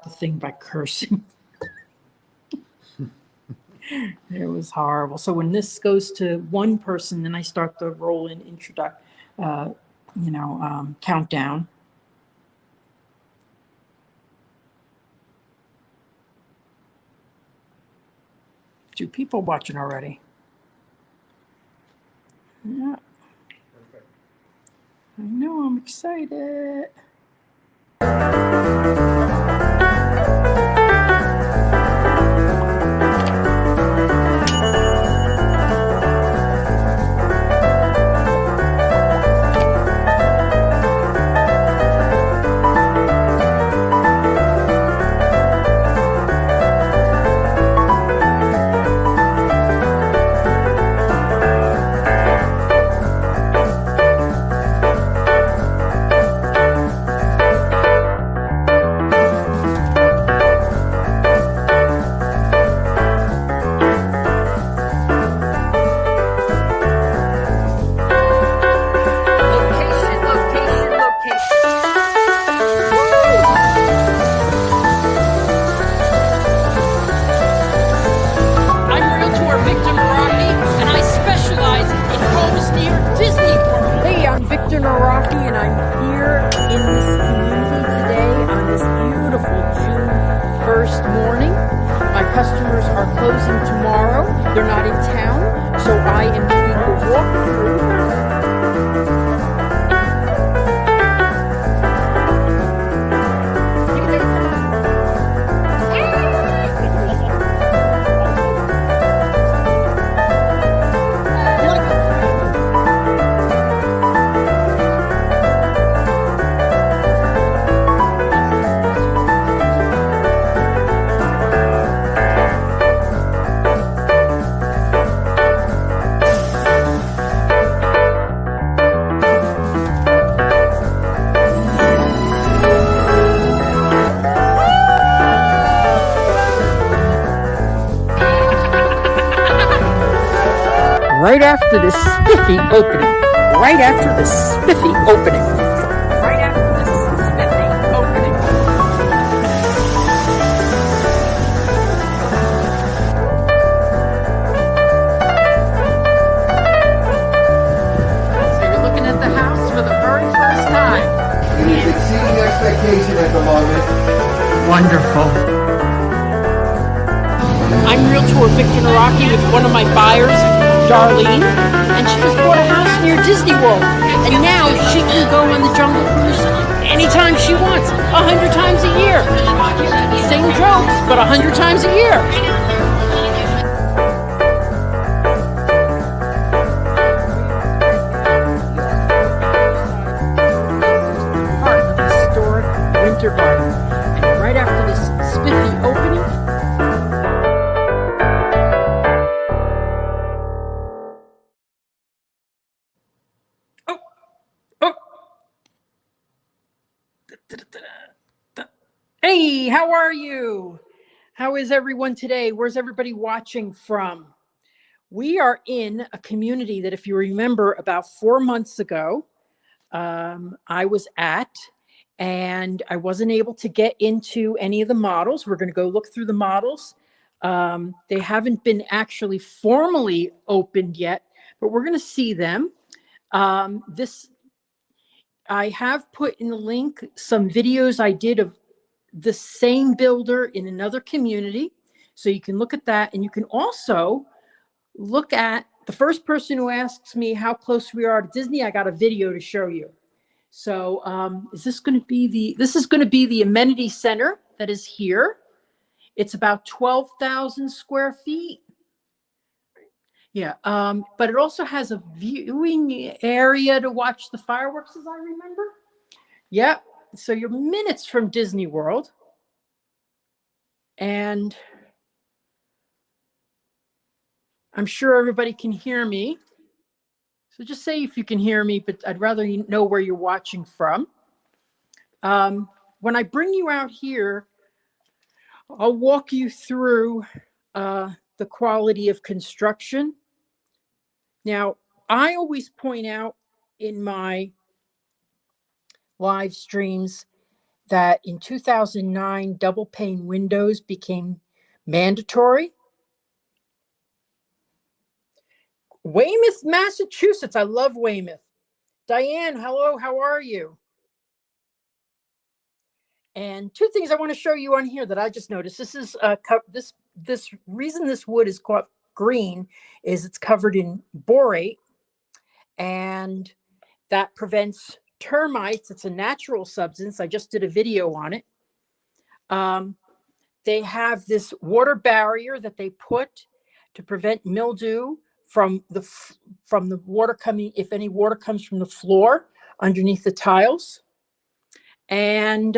the thing by cursing. It was horrible. So when this goes to one person, then I start the roll in countdown. Two people watching already. Yeah. Perfect. I know, I'm excited. Right after the spiffy opening. Right after the spiffy opening. Right after the spiffy opening. So you're looking at the house for the very first time. It is exceeding expectation at the moment. Wonderful. I'm Realtor Victor Naraki with one of my buyers, Darlene, and she just bought a house near Disney World, and now she can go on the Jungle Cruise anytime she wants, 100 times a year. Same jokes, but 100 times a year. Part of the historic Winter Garden, and right after this spiffy opening, hey, how are you? How is everyone today? Where's everybody watching from? We are in a community that, if you remember, about 4 months ago, I was at, and I wasn't able to get into any of the models. We're going to go look through the models. They haven't been actually formally opened yet, but we're going to see them. I have put in the link some videos I did of the same builder in another community. So you can look at that, and you can also look at the first person who asks me how close we are to Disney. I got a video to show you. So this is going to be the amenity center that is here. It's about 12,000 square feet. Yeah, but it also has a viewing area to watch the fireworks, as I remember. Yeah, so you're minutes from Disney World. And I'm sure everybody can hear me. So just say if you can hear me, but I'd rather you know where you're watching from. When I bring you out here, I'll walk you through the quality of construction. Now, I always point out in my live streams that in 2009, double pane windows became mandatory. Weymouth, Massachusetts. I love Weymouth. Diane, hello, how are you? And two things I want to show you on here that I just noticed. This is this reason this wood is called green is it's covered in borate, and that prevents termites. It's a natural substance. I just did a video on it. They have this water barrier that they put to prevent mildew from the water coming, if any water comes from the floor underneath the tiles. And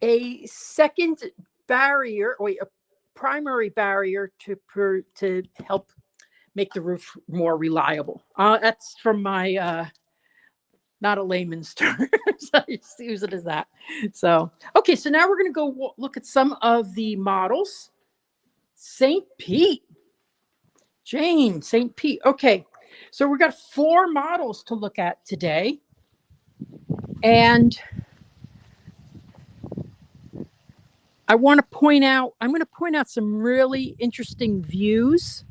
a second barrier, or a primary barrier to help make the roof more reliable. That's from my not a layman's term. So I just use it as that. So, okay, so now we're going to go look at some of the models. St. Pete. Jane, St. Pete. Okay, so we've got 4 models to look at today. And I'm going to point out some really interesting views.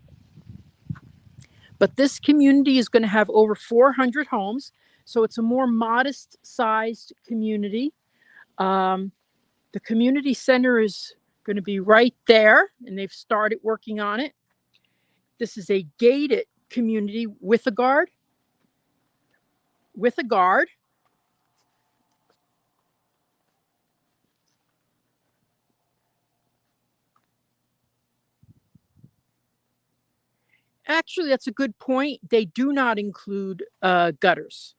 But this community is going to have over 400 homes. So it's a more modest sized community. The community center is going to be right there, and they've started working on it. This is a gated community with a guard. Actually, that's a good point. They do not include gutters.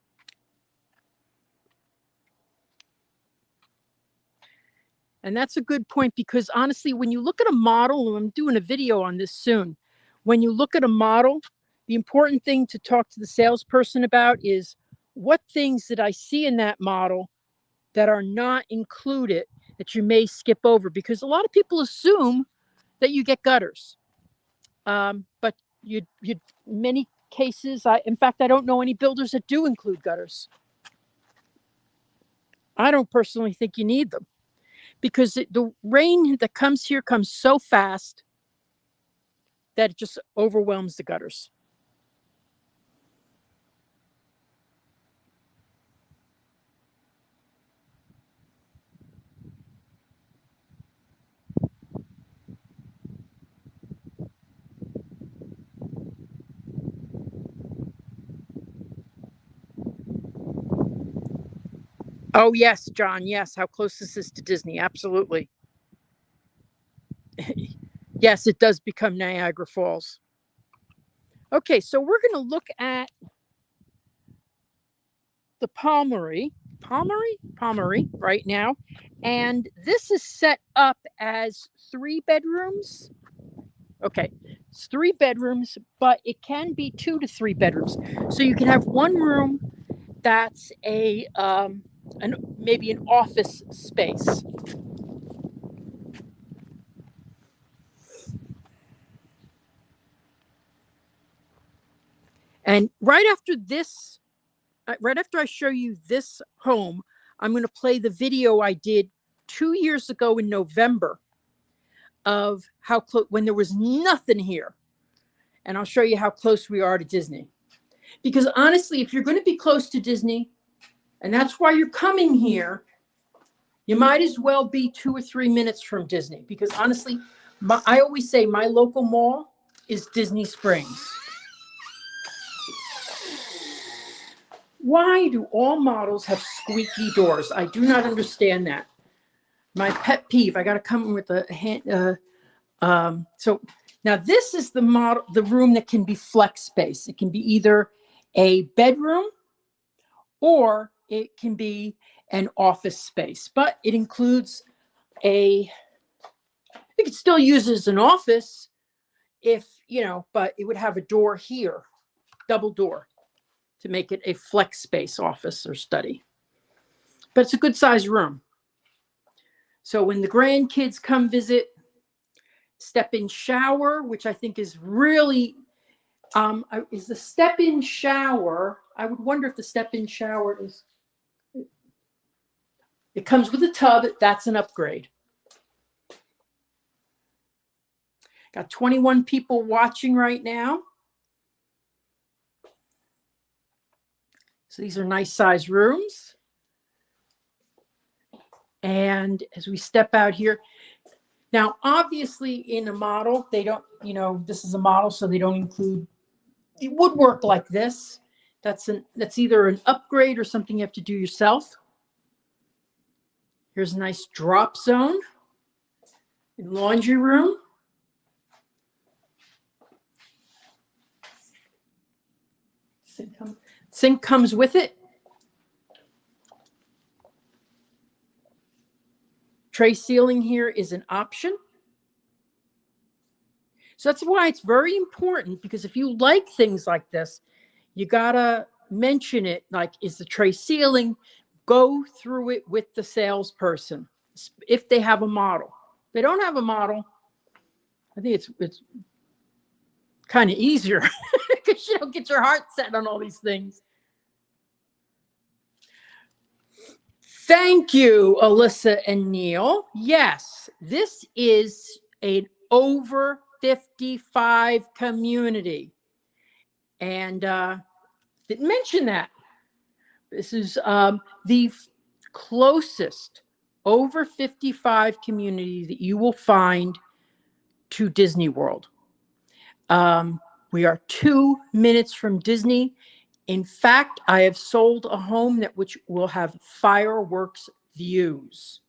And that's a good point, because honestly, when you look at a model, and I'm doing a video on this soon, when you look at a model, the important thing to talk to the salesperson about is, what things did I see in that model that are not included that you may skip over? Because a lot of people assume that you get gutters. But you many cases, in fact, I don't know any builders that do include gutters. I don't personally think you need them, because the rain that comes here comes so fast that it just overwhelms the gutters. Oh, yes, John. Yes. How close is this to Disney? Absolutely. Yes, it does become Niagara Falls. Okay, so we're going to look at the Palmery right now. And this is set up as 3 bedrooms. Okay, it's 3 bedrooms, but it can be 2 to 3 bedrooms. So you can have one room that's maybe an office space. And right after I show you this home, I'm going to play the video I did 2 years ago in November of how close, when there was nothing here. And I'll show you how close we are to Disney. Because honestly, if you're going to be close to Disney, and that's why you're coming here, you might as well be 2 or 3 minutes from Disney. Because honestly, I always say my local mall is Disney Springs. Why do all models have squeaky doors? I do not understand that. My pet peeve. I got to come with a hand. So now this is the model, the room that can be flex space. It can be either a bedroom or it can be an office space, but it includes you could still use it as an office but it would have a door here, double door, to make it a flex space office or study. But it's a good sized room. So when the grandkids come visit, step-in shower, which I think is really, is the step-in shower. I would wonder if the step-in shower is, It comes with a tub. That's an upgrade. Got 21 people watching right now. So these are nice size rooms. And as we step out here, now obviously in a model, they don't, this is a model, so they don't include the woodwork like this. That's either an upgrade or something you have to do yourself. Here's a nice drop zone and laundry room. Sink comes with it. Tray ceiling here is an option. So that's why it's very important, because if you like things like this, you gotta mention it. Like, is the tray ceiling? Go through it with the salesperson if they have a model. If they don't have a model, I think it's kind of easier because you don't get your heart set on all these things. Thank you, Alyssa and Neil. Yes, this is an over 55 community. And didn't mention that. This is the closest over 55 community that you will find to Disney World. We are 2 minutes from Disney. In fact, I have sold a home which will have fireworks views.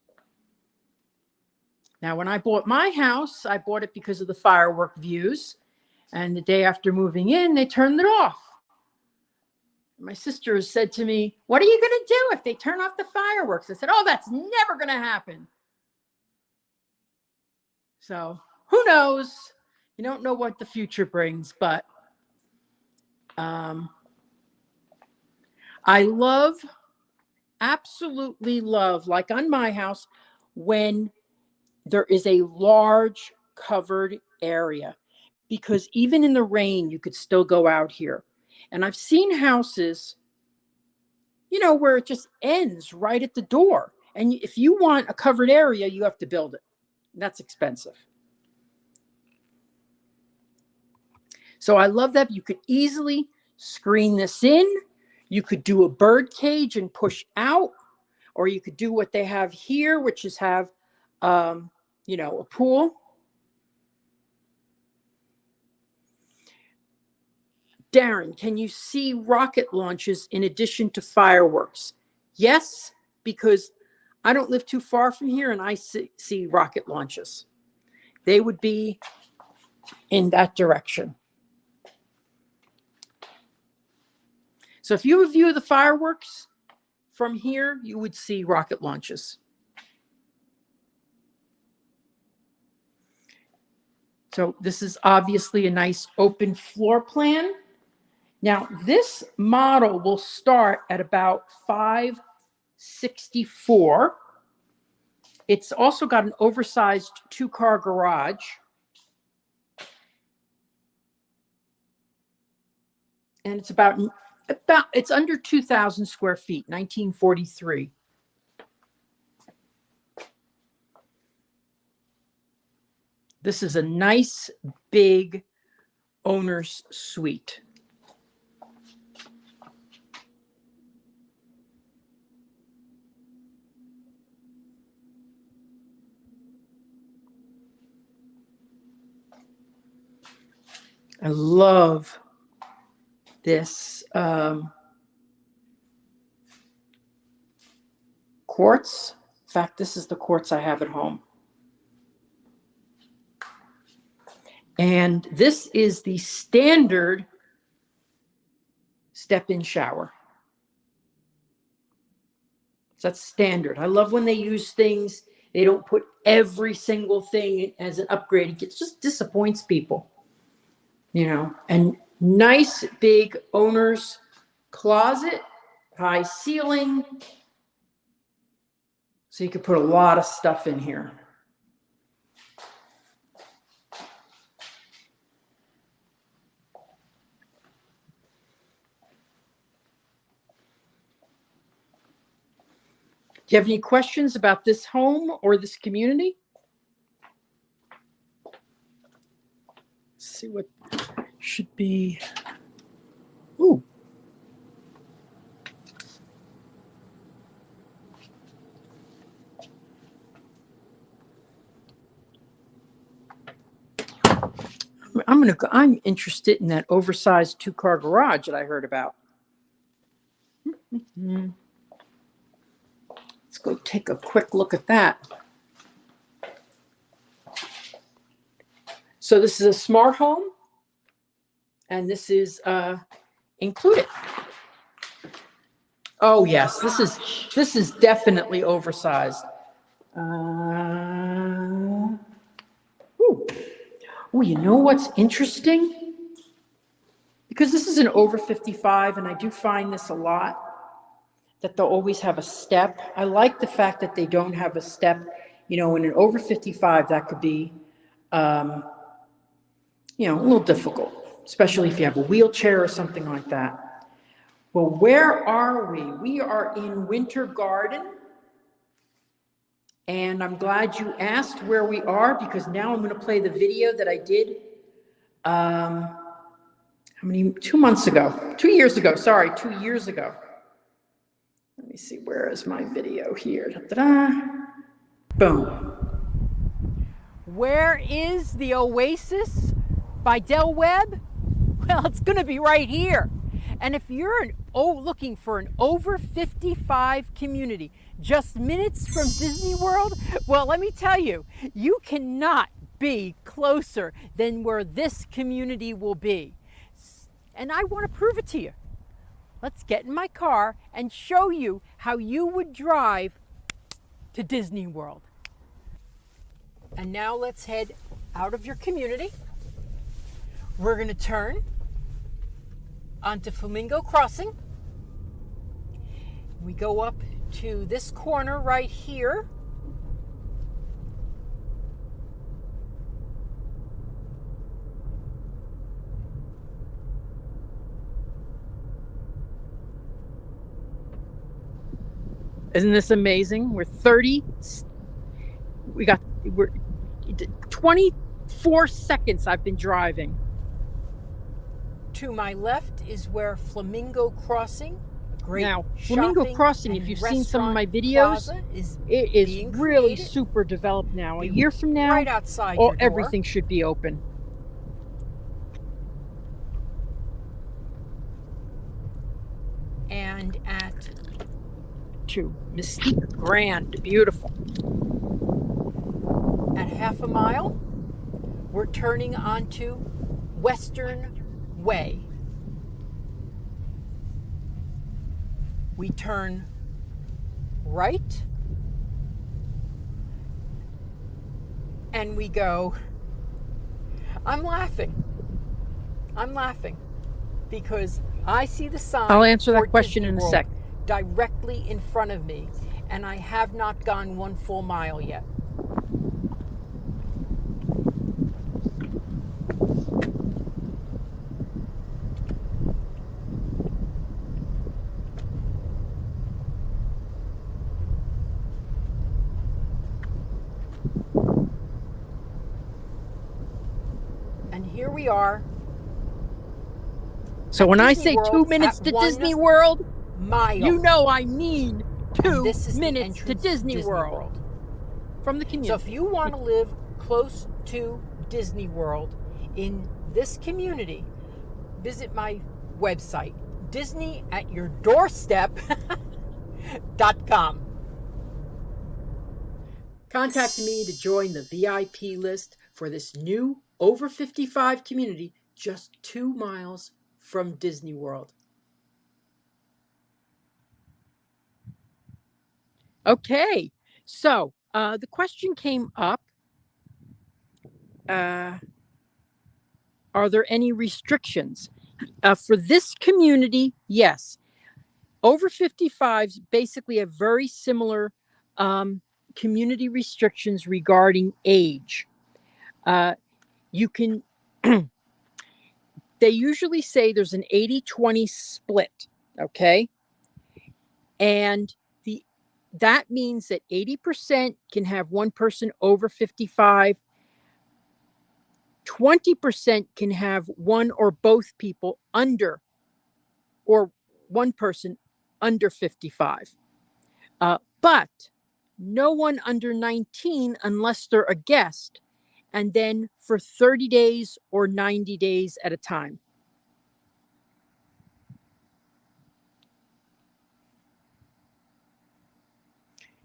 Now, when I bought my house, I bought it because of the firework views. And the day after moving in, they turned it off. My sister has said to me, "What are you going to do if they turn off the fireworks?" I said, "Oh, that's never going to happen." So who knows? You don't know what the future brings, but I absolutely love, like on my house, when there is a large covered area, because even in the rain, you could still go out here. And I've seen houses, where it just ends right at the door. And if you want a covered area, you have to build it. That's expensive. So I love that. You could easily screen this in. You could do a bird cage and push out, or you could do what they have here, which is have, a pool. Darren, can you see rocket launches in addition to fireworks? Yes, because I don't live too far from here and I see rocket launches. They would be in that direction. So if you view the fireworks from here, you would see rocket launches. So this is obviously a nice open floor plan. Now, this model will start at about $564. It's also got an oversized 2-car garage. And it's it's under 2,000 square feet, 1943. This is a nice big owner's suite. I love this quartz. In fact, this is the quartz I have at home. And this is the standard step-in shower. So that's standard. I love when they use things, they don't put every single thing as an upgrade. It just disappoints people, and nice big owner's closet, high ceiling. So you could put a lot of stuff in here. you have any questions about this home or this community? Let's see what should be. Ooh. I'm interested in that oversized 2-car garage that I heard about. Let's go take a quick look at that. So this is a smart home, and this is included. Oh yes, this is definitely oversized. Oh, you know what's interesting? Because this is an over 55, and I do find this a lot, that they'll always have a step. I like the fact that they don't have a step. You know, in an over 55, that could be, a little difficult, especially if you have a wheelchair or something like that. Well, where are we? We are in Winter Garden. And I'm glad you asked where we are, because now I'm going to play the video that I did, 2 months ago, 2 years ago, sorry, 2 years ago. Let me see, where is my video here? Da-da-da. Boom. Where is the Oasis by Del Webb? Well, it's going to be right here. And if you're looking for an over 55 community, just minutes from Disney World, well, let me tell you, you cannot be closer than where this community will be. And I want to prove it to you. Let's get in my car and show you how you would drive to Disney World. And now let's head out of your community. We're going to turn onto Flamingo Crossing. We go up to this corner right here. Isn't this amazing? We're 24 seconds I've been driving. To my left is where Flamingo Crossing, now, Flamingo Crossing, if you've seen some of my videos, it is really super developed now. A year from now, right outside your door, everything should be open. And to Mystique Grand, beautiful. At half a mile, we're turning onto Western Way. We turn right and we go. I'm laughing because I see the sign. I'll answer that question in a sec. Directly in front of me, and I have not gone 1 full mile yet. And here we are. So when I say 2 minutes to Disney World, you know I mean 2 minutes to Disney World from the community. So if you want to live close to Disney World in this community, visit my website, DisneyAtYourDoorstep.com. Contact me to join the VIP list for this new over 55 community just 2 miles from Disney World. Okay, so the question came up, are there any restrictions? For this community, yes. Over 55s basically have very similar community restrictions regarding age. You can, they usually say there's an 80-20 split, okay? And that means that 80% can have one person over 55. 20% can have one or both people under, or one person under 55. But no one under 19 unless they're a guest, and then for 30 days or 90 days at a time.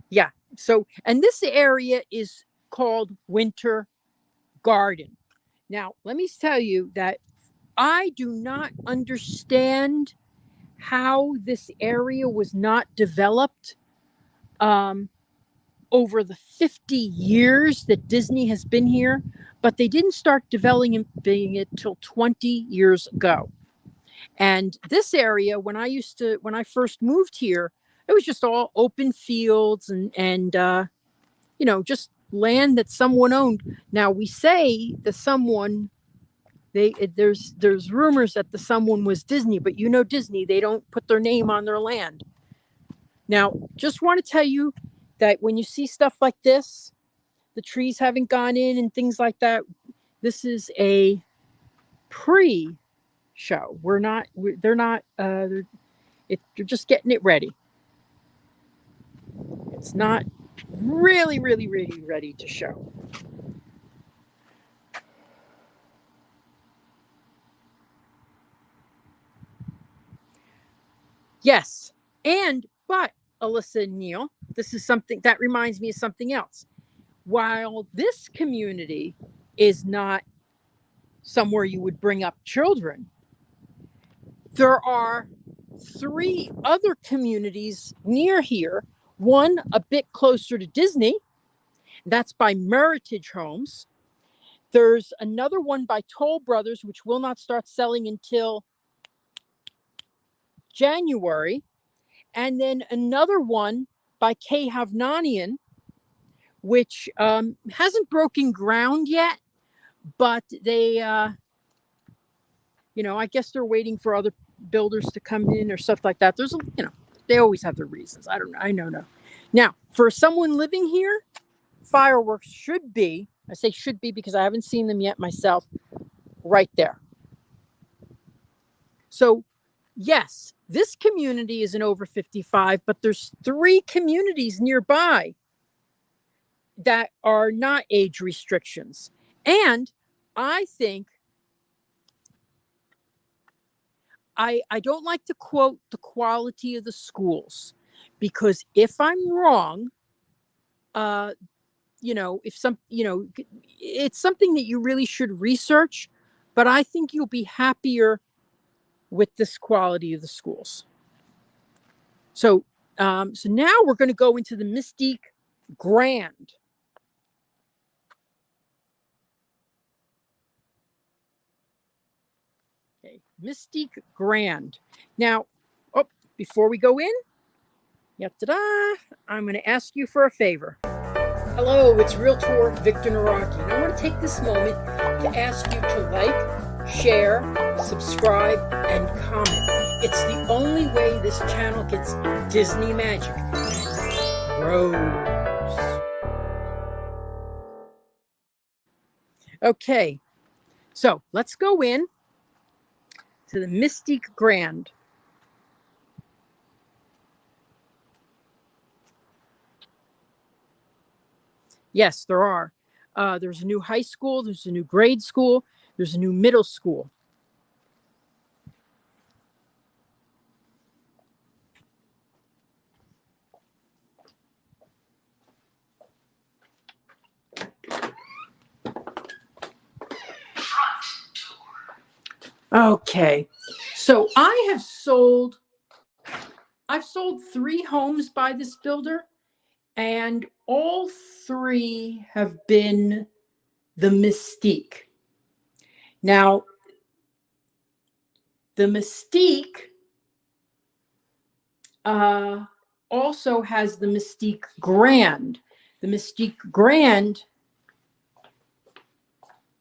Yeah. So, and this area is called Winter Garden. Now, let me tell you that I do not understand how this area was not developed over the 50 years that Disney has been here, but they didn't start developing it till 20 years ago. And this area, when I first moved here, it was just all open fields and just land that someone owned. Now we say the someone, there's rumors that the someone was Disney, but Disney, they don't put their name on their land. Now, just want to tell you that when you see stuff like this, the trees haven't gone in and things like that, this is a pre-show. They're just getting it ready. It's not really, really, really ready to show. Yes. But Alyssa and Neil, this is something that reminds me of something else. While this community is not somewhere you would bring up children, there are 3 other communities near here. One a bit closer to Disney, that's by Meritage Homes. There's another one by Toll Brothers, which will not start selling until January. And then another one by K. Havnanian, which hasn't broken ground yet, but they, I guess they're waiting for other builders to come in or stuff like that. There's, they always have their reasons. I don't know. I know. Now, for someone living here, fireworks should be, I say should be because I haven't seen them yet myself, right there. So, yes, this community is an over 55, but there's 3 communities nearby that are not age restrictions. And I think, I don't like to quote the quality of the schools, because if I'm wrong, it's something that you really should research, but I think you'll be happier with this quality of the schools. So now we're going to go into the Mystique Grand. Okay, Mystique Grand. Now, before we go in, I'm going to ask you for a favor. Hello, it's Realtor Victor Naraki, and I want to take this moment to ask you to like, share, subscribe, and comment. It's the only way this channel gets Disney magic and grows. Okay, so let's go in to the Mystique Grand. Yes, there are. There's a new high school, there's a new grade school, there's a new middle school. Okay, so I've sold 3 homes by this builder, and all 3 have been the Mystique. Now, the Mystique also has the Mystique Grand. The Mystique Grand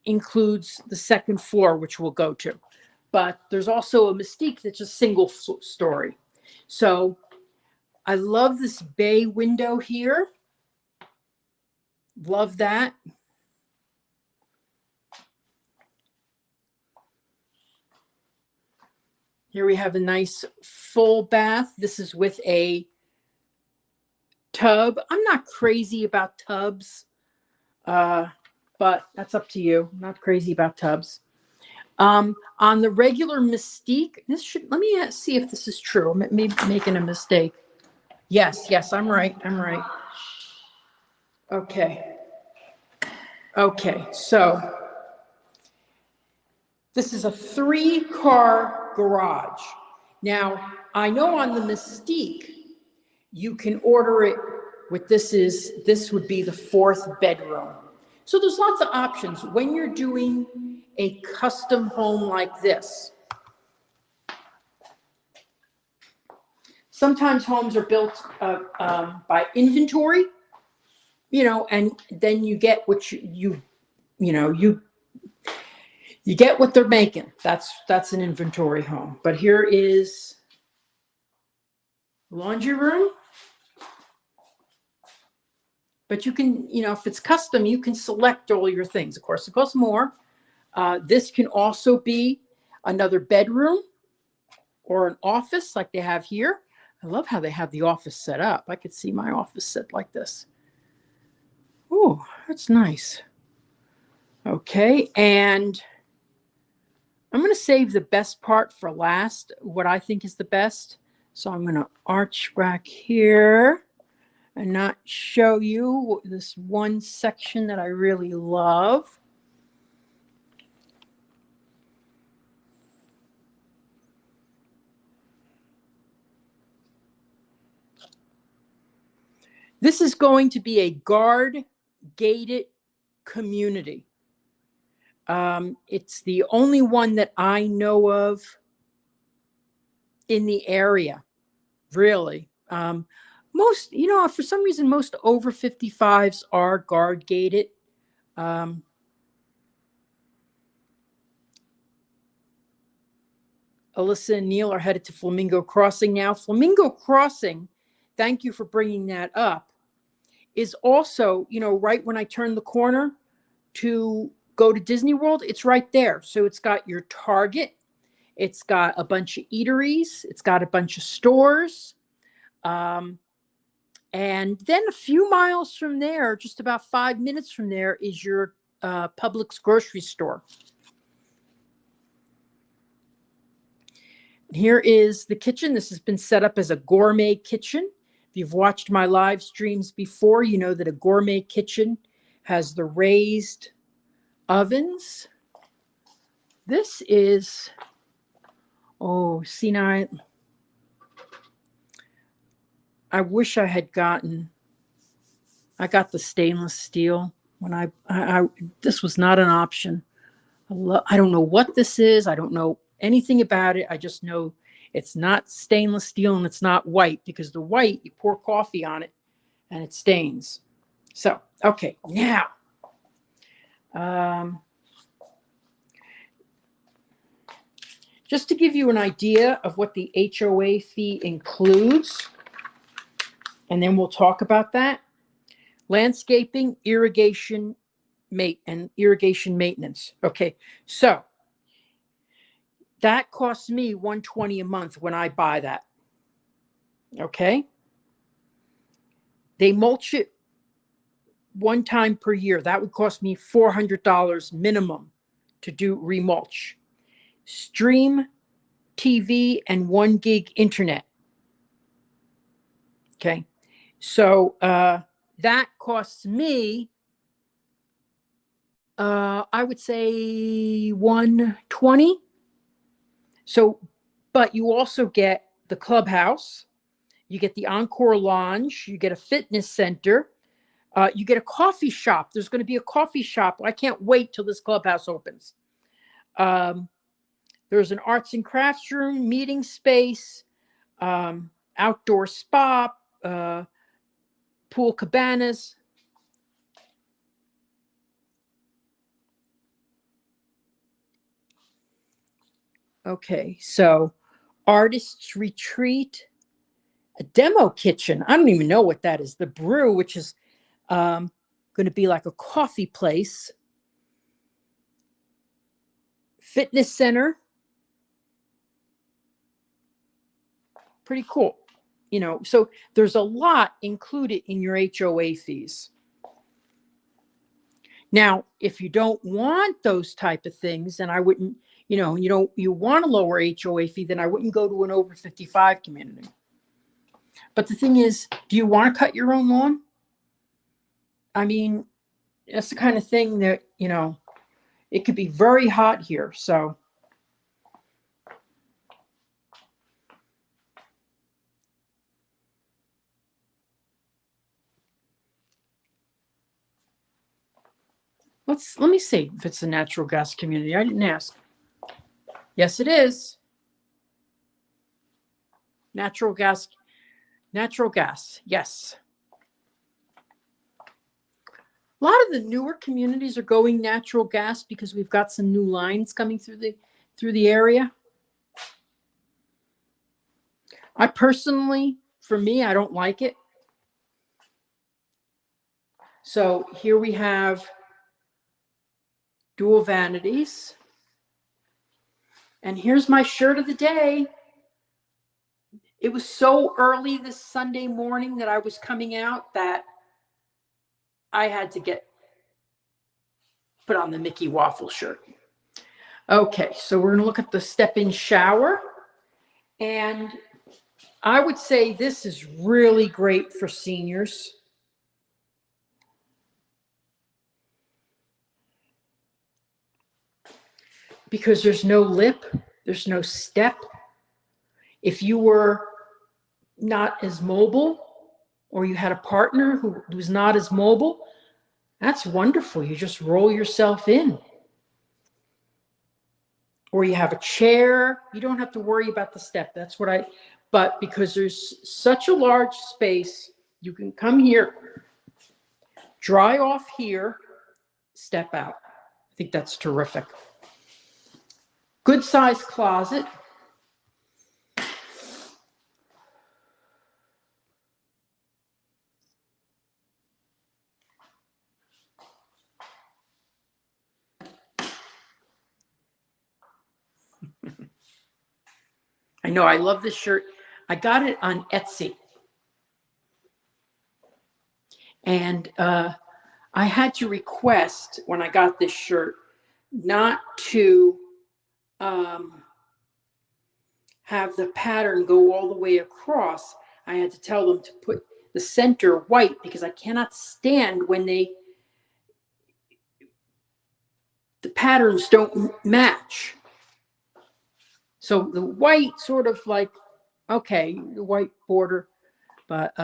includes the second floor, which we'll go to. But there's also a Mystique that's a single story. So I love this bay window here. Love that. Here we have a nice full bath. This is with a tub. I'm not crazy about tubs, but that's up to you. I'm not crazy about tubs. On the regular Mystique, let me see if this is true. I may be making a mistake. Yes, I'm right. Okay, so this is a 3-car garage. Now, I know on the Mystique, you can order it with this would be the 4th bedroom. So there's lots of options when you're doing a custom home like this. Sometimes homes are built by inventory, and then you get what you get what they're making. That's an inventory home. But here is laundry room. But you can, if it's custom, you can select all your things. Of course, it costs more. This can also be another bedroom or an office like they have here. I love how they have the office set up. I could see my office set like this. Oh, that's nice. Okay, and I'm going to save the best part for last, what I think is the best. So I'm going to arch back here and not show you this one section that I really love. This is going to be a guard-gated community. It's the only one that I know of in the area, really. Most, for some reason, most over 55s are guard-gated. Alyssa and Neil are headed to Flamingo Crossing now. Flamingo Crossing, thank you for bringing that up, is also, right when I turn the corner to go to Disney World, it's right there. So it's got your Target, it's got a bunch of eateries, it's got a bunch of stores. And then a few miles from there, just about 5 minutes from there, is your Publix grocery store. Here is the kitchen. This has been set up as a gourmet kitchen. If you've watched my live streams before, you know that a gourmet kitchen has the raised ovens. This is, see now, I wish I had I got the stainless steel when this was not an option. I don't know what this is. I don't know anything about it. I just know it's not stainless steel and it's not white, because the white, you pour coffee on it and it stains. So, okay, now, just to give you an idea of what the HOA fee includes, and then we'll talk about that. Landscaping, irrigation, irrigation maintenance. Okay, so that costs me $120 a month when I buy that. Okay. They mulch it one time per year. That would cost me $400 minimum to do remulch. Stream TV and 1 gig internet. Okay. So that costs me, I would say $120. So, but you also get the clubhouse, you get the Encore Lounge, you get a fitness center, you get a coffee shop. There's going to be a coffee shop. I can't wait till this clubhouse opens. There's an arts and crafts room, meeting space, outdoor spa, pool cabanas. Okay, so artists retreat a demo kitchen. I don't even know what that is. The brew, which is going to be like a coffee place. Fitness center. Pretty cool. You know, so there's a lot included in your HOA fees. Now, if you don't want those type of things, then I wouldn't, you know, you want a lower HOA fee, then I wouldn't go to an over 55 community. But the thing is, do you want to cut your own lawn? I mean, that's the kind of thing that, you know, it could be very hot here. So let me see if it's a natural gas community. I didn't ask. Yes, it is. Natural gas. Yes. A lot of the newer communities are going natural gas because we've got some new lines coming through the area. I personally, for me, I don't like it. So here we have dual vanities. And here's my shirt of the day. It was so early this Sunday morning that I was coming out that I had to put on the Mickey Waffle shirt. Okay, so we're gonna look at the step-in shower. And I would say this is really great for seniors. Because there's no lip, there's no step. If you were not as mobile, or you had a partner who was not as mobile, that's wonderful. You just roll yourself in. Or you have a chair, you don't have to worry about the step. But because there's such a large space, you can come here, dry off here, step out. I think that's terrific. Good size closet. I know, I love this shirt. I got it on Etsy. And I had to request when I got this shirt not to have the pattern go all the way across. I had to tell them to put the center white because I cannot stand when the patterns don't match. So the white sort of like, okay, the white border, but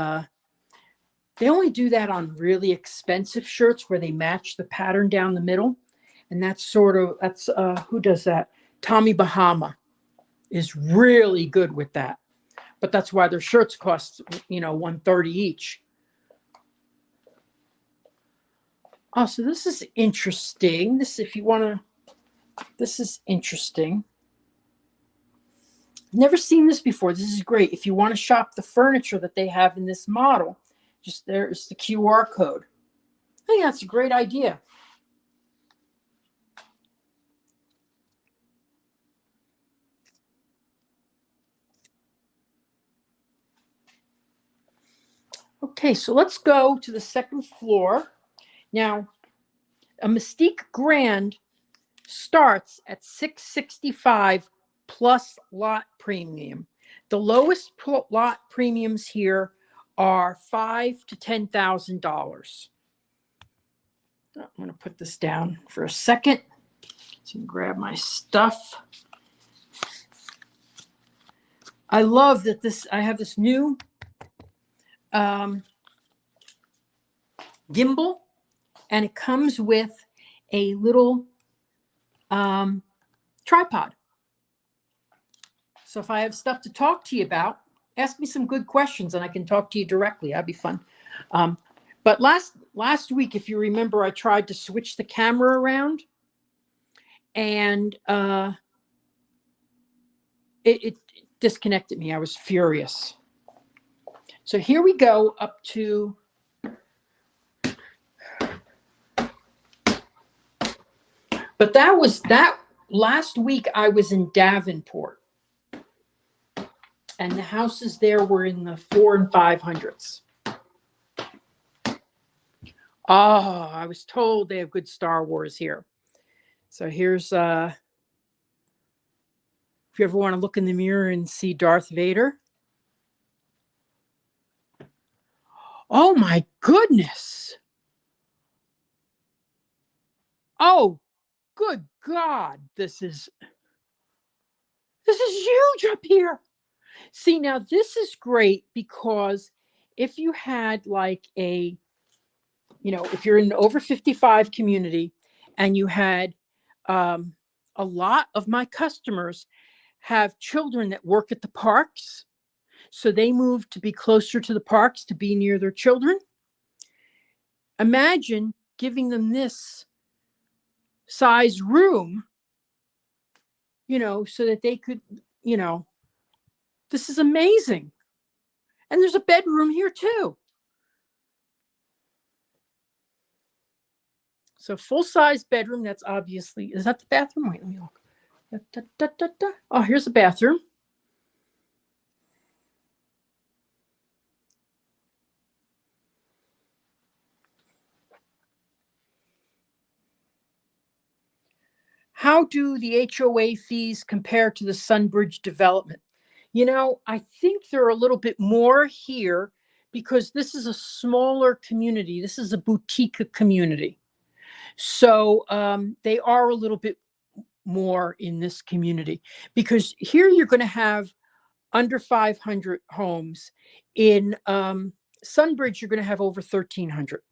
they only do that on really expensive shirts where they match the pattern down the middle. And that's who does that? Tommy Bahama is really good with that. But that's why their shirts cost, $130 each. Oh, so this is interesting. This is interesting. Never seen this before. This is great. If you want to shop the furniture that they have in this model, just there's the QR code. I think that's a great idea. Okay, so let's go to the second floor. Now, a Mystique Grand starts at $665 plus lot premium. The lowest lot premiums here are $5,000 to $10,000. I'm going to put this down for a second. So grab my stuff. I love that I have this new gimbal, and it comes with a little tripod. So if I have stuff to talk to you about, ask me some good questions and I can talk to you directly. That'd be fun. But last week, if you remember, I tried to switch the camera around, and it disconnected me. I was furious. So here we go up to but that last week I was in Davenport. And the houses there were in the 400s and 500s. Oh, I was told they have good Star Wars here. So here's if you ever want to look in the mirror and see Darth Vader. Oh my goodness. Oh, good God. This is huge up here. See, now this is great because if you had like if you're in an over 55 community and you had a lot of my customers have children that work at the parks, so they move to be closer to the parks to be near their children. Imagine giving them this size room, so that they could, this is amazing. And there's a bedroom here too. So full-size bedroom, that's obviously, is that the bathroom? Wait, let me look. Oh, here's the bathroom. How do the HOA fees compare to the Sunbridge development? I think they're a little bit more here because this is a smaller community. This is a boutique community. So they are a little bit more in this community because here you're going to have under 500 homes. In Sunbridge, you're going to have over 1,300.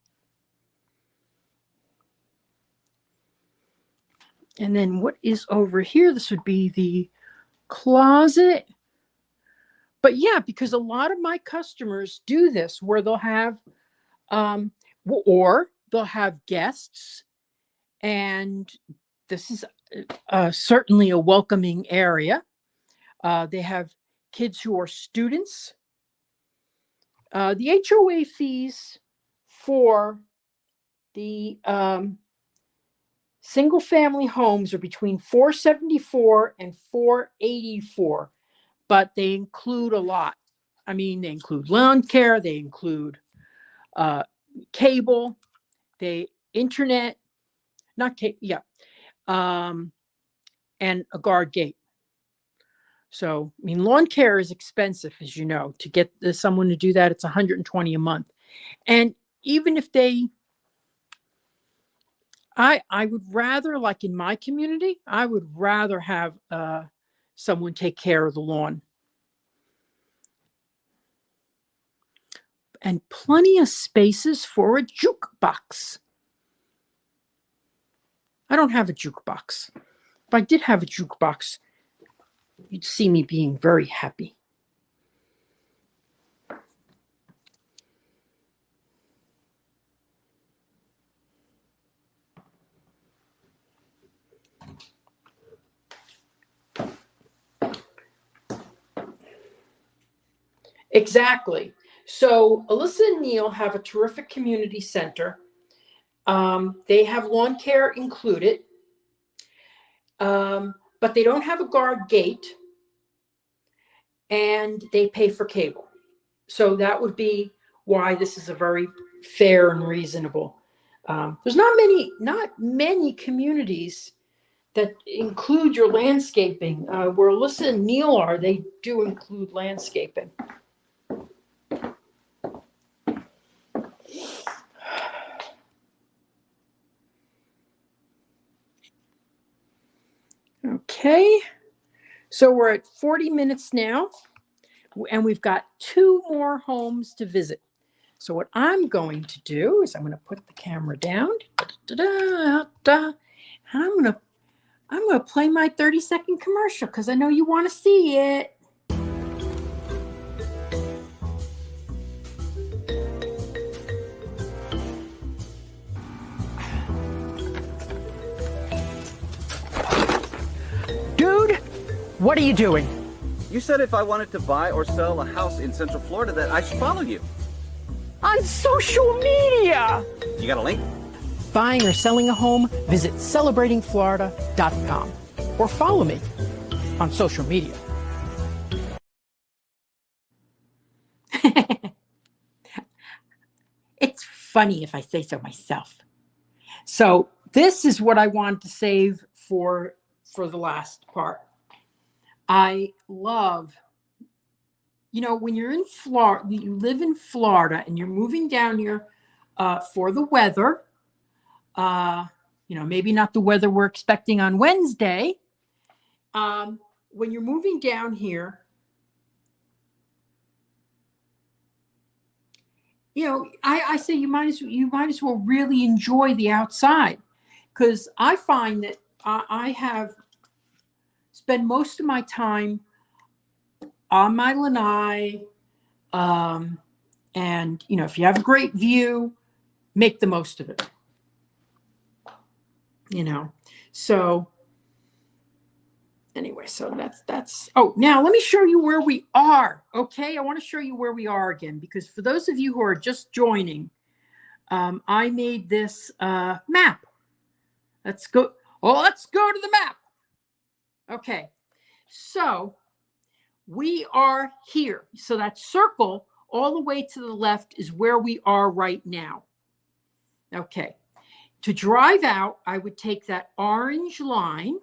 And then what is over here? This would be the closet. But yeah, because a lot of my customers do this where they'll have, or they'll have guests. And this is certainly a welcoming area. They have kids who are students. The HOA fees for the single family homes are between $474 and $484, but they include a lot. I mean, they include lawn care, they include cable, internet, and a guard gate. So, I mean, lawn care is expensive, as you know. To get someone to do that, it's $120 a month. And even if I would rather, like in my community, I would rather have someone take care of the lawn. And plenty of spaces for a jukebox. I don't have a jukebox. If I did have a jukebox, you'd see me being very happy. Exactly. So Alyssa and Neil have a terrific community center. They have lawn care included, but they don't have a guard gate, and they pay for cable. So that would be why this is a very fair and reasonable. There's not many communities that include your landscaping. Where Alyssa and Neil are, they do include landscaping. Okay, so we're at 40 minutes now, and we've got 2 more homes to visit. So what I'm going to do is I'm going to put the camera down, and I'm going to play my 30-second commercial because I know you want to see it. Dude, what are you doing? You said if I wanted to buy or sell a house in Central Florida that I should follow you. On social media! You got a link? Buying or selling a home? Visit celebratingflorida.com or follow me on social media. It's funny if I say so myself. So this is what I wanted to save for the last part. I love, when you're in Florida, you live in Florida and you're moving down here for the weather, maybe not the weather we're expecting on Wednesday. When you're moving down here, I say you might as well really enjoy the outside, because I find that I have spent most of my time on my lanai, and if you have a great view, make the most of it. So anyway, so that's now let me show you where we are. Okay, I want to show you where we are again, because for those of you who are just joining, I made this map. Let's go to the map. Okay, so we are here. So that circle all the way to the left is where we are right now. Okay, to drive out, I would take that orange line,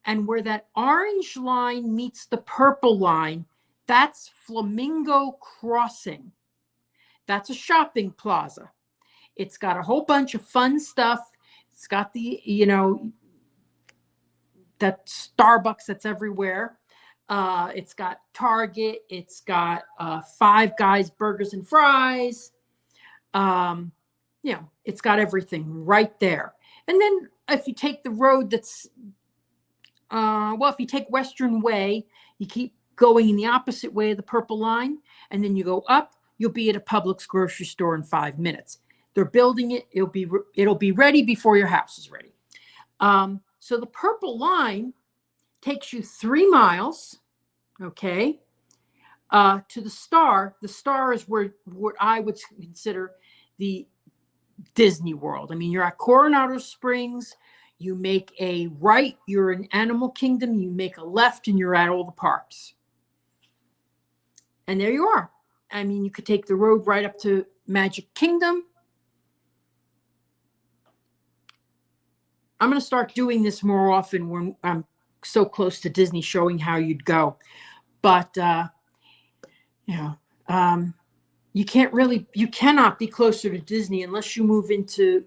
and where that orange line meets the purple line, that's Flamingo Crossing. That's a shopping plaza. It's got a whole bunch of fun stuff. It's got the, that Starbucks that's everywhere. It's got Target. It's got Five Guys Burgers and Fries. It's got everything right there. And then if you take the road that's, if you take Western Way, you keep going in the opposite way of the purple line, and then you go up, you'll be at a Publix grocery store in 5 minutes. They're building it. It'll be ready before your house is ready. So the purple line takes you 3 miles, okay, to the Star. The Star is what I would consider the Disney World. I mean, you're at Coronado Springs. You make a right, you're in Animal Kingdom. You make a left, and you're at all the parks. And there you are. I mean, you could take the road right up to Magic Kingdom. I'm going to start doing this more often when I'm so close to Disney, showing how you'd go. But, you cannot be closer to Disney unless you move into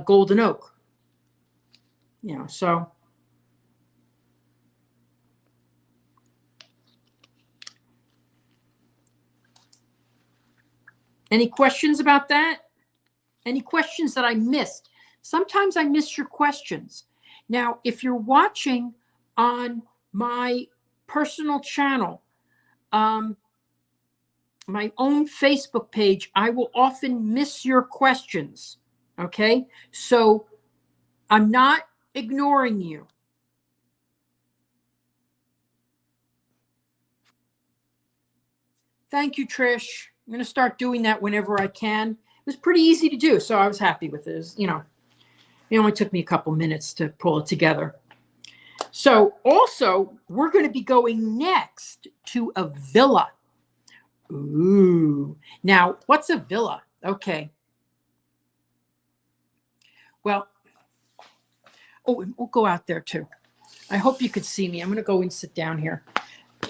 Golden Oak. So. Any questions about that? Any questions that I missed? Sometimes I miss your questions. Now, if you're watching on my personal channel, my own Facebook page, I will often miss your questions. Okay? So I'm not ignoring you. Thank you, Trish. I'm going to start doing that whenever I can. It was pretty easy to do, so I was happy with it. It only took me a couple minutes to pull it together. So also, we're going to be going next to a villa. Ooh. Now, what's a villa? Okay. Well, we'll go out there too. I hope you could see me. I'm going to go and sit down here.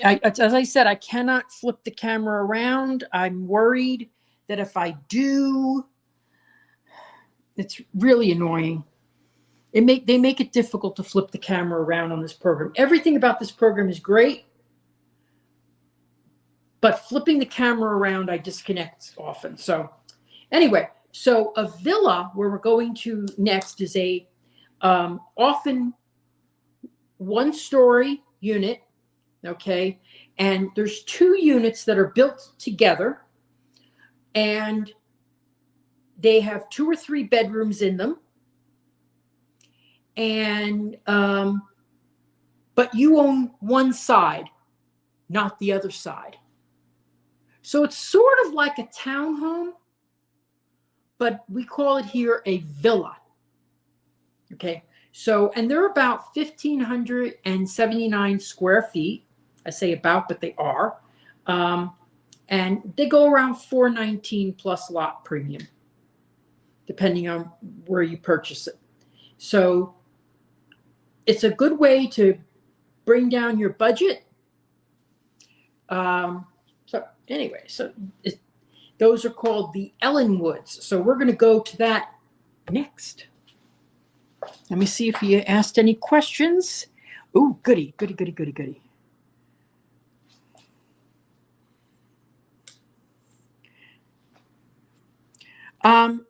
As I said, I cannot flip the camera around. I'm worried that if I do, it's really annoying. They make it difficult to flip the camera around on this program. Everything about this program is great, but flipping the camera around, I disconnect often. So anyway, so a villa where we're going to next is a often one-story unit. Okay, and there's 2 units that are built together, and they have 2 or 3 bedrooms in them. And but you own one side. not the other side. So it's sort of like a townhome, but we call it here a villa. Okay. So, and they're about 1,579 square feet. I say about, but they are. And they go around $419 plus lot premium, depending on where you purchase it. So it's a good way to bring down your budget. Those are called the Ellenwoods. So we're going to go to that next. Let me see if you asked any questions. Ooh, goody.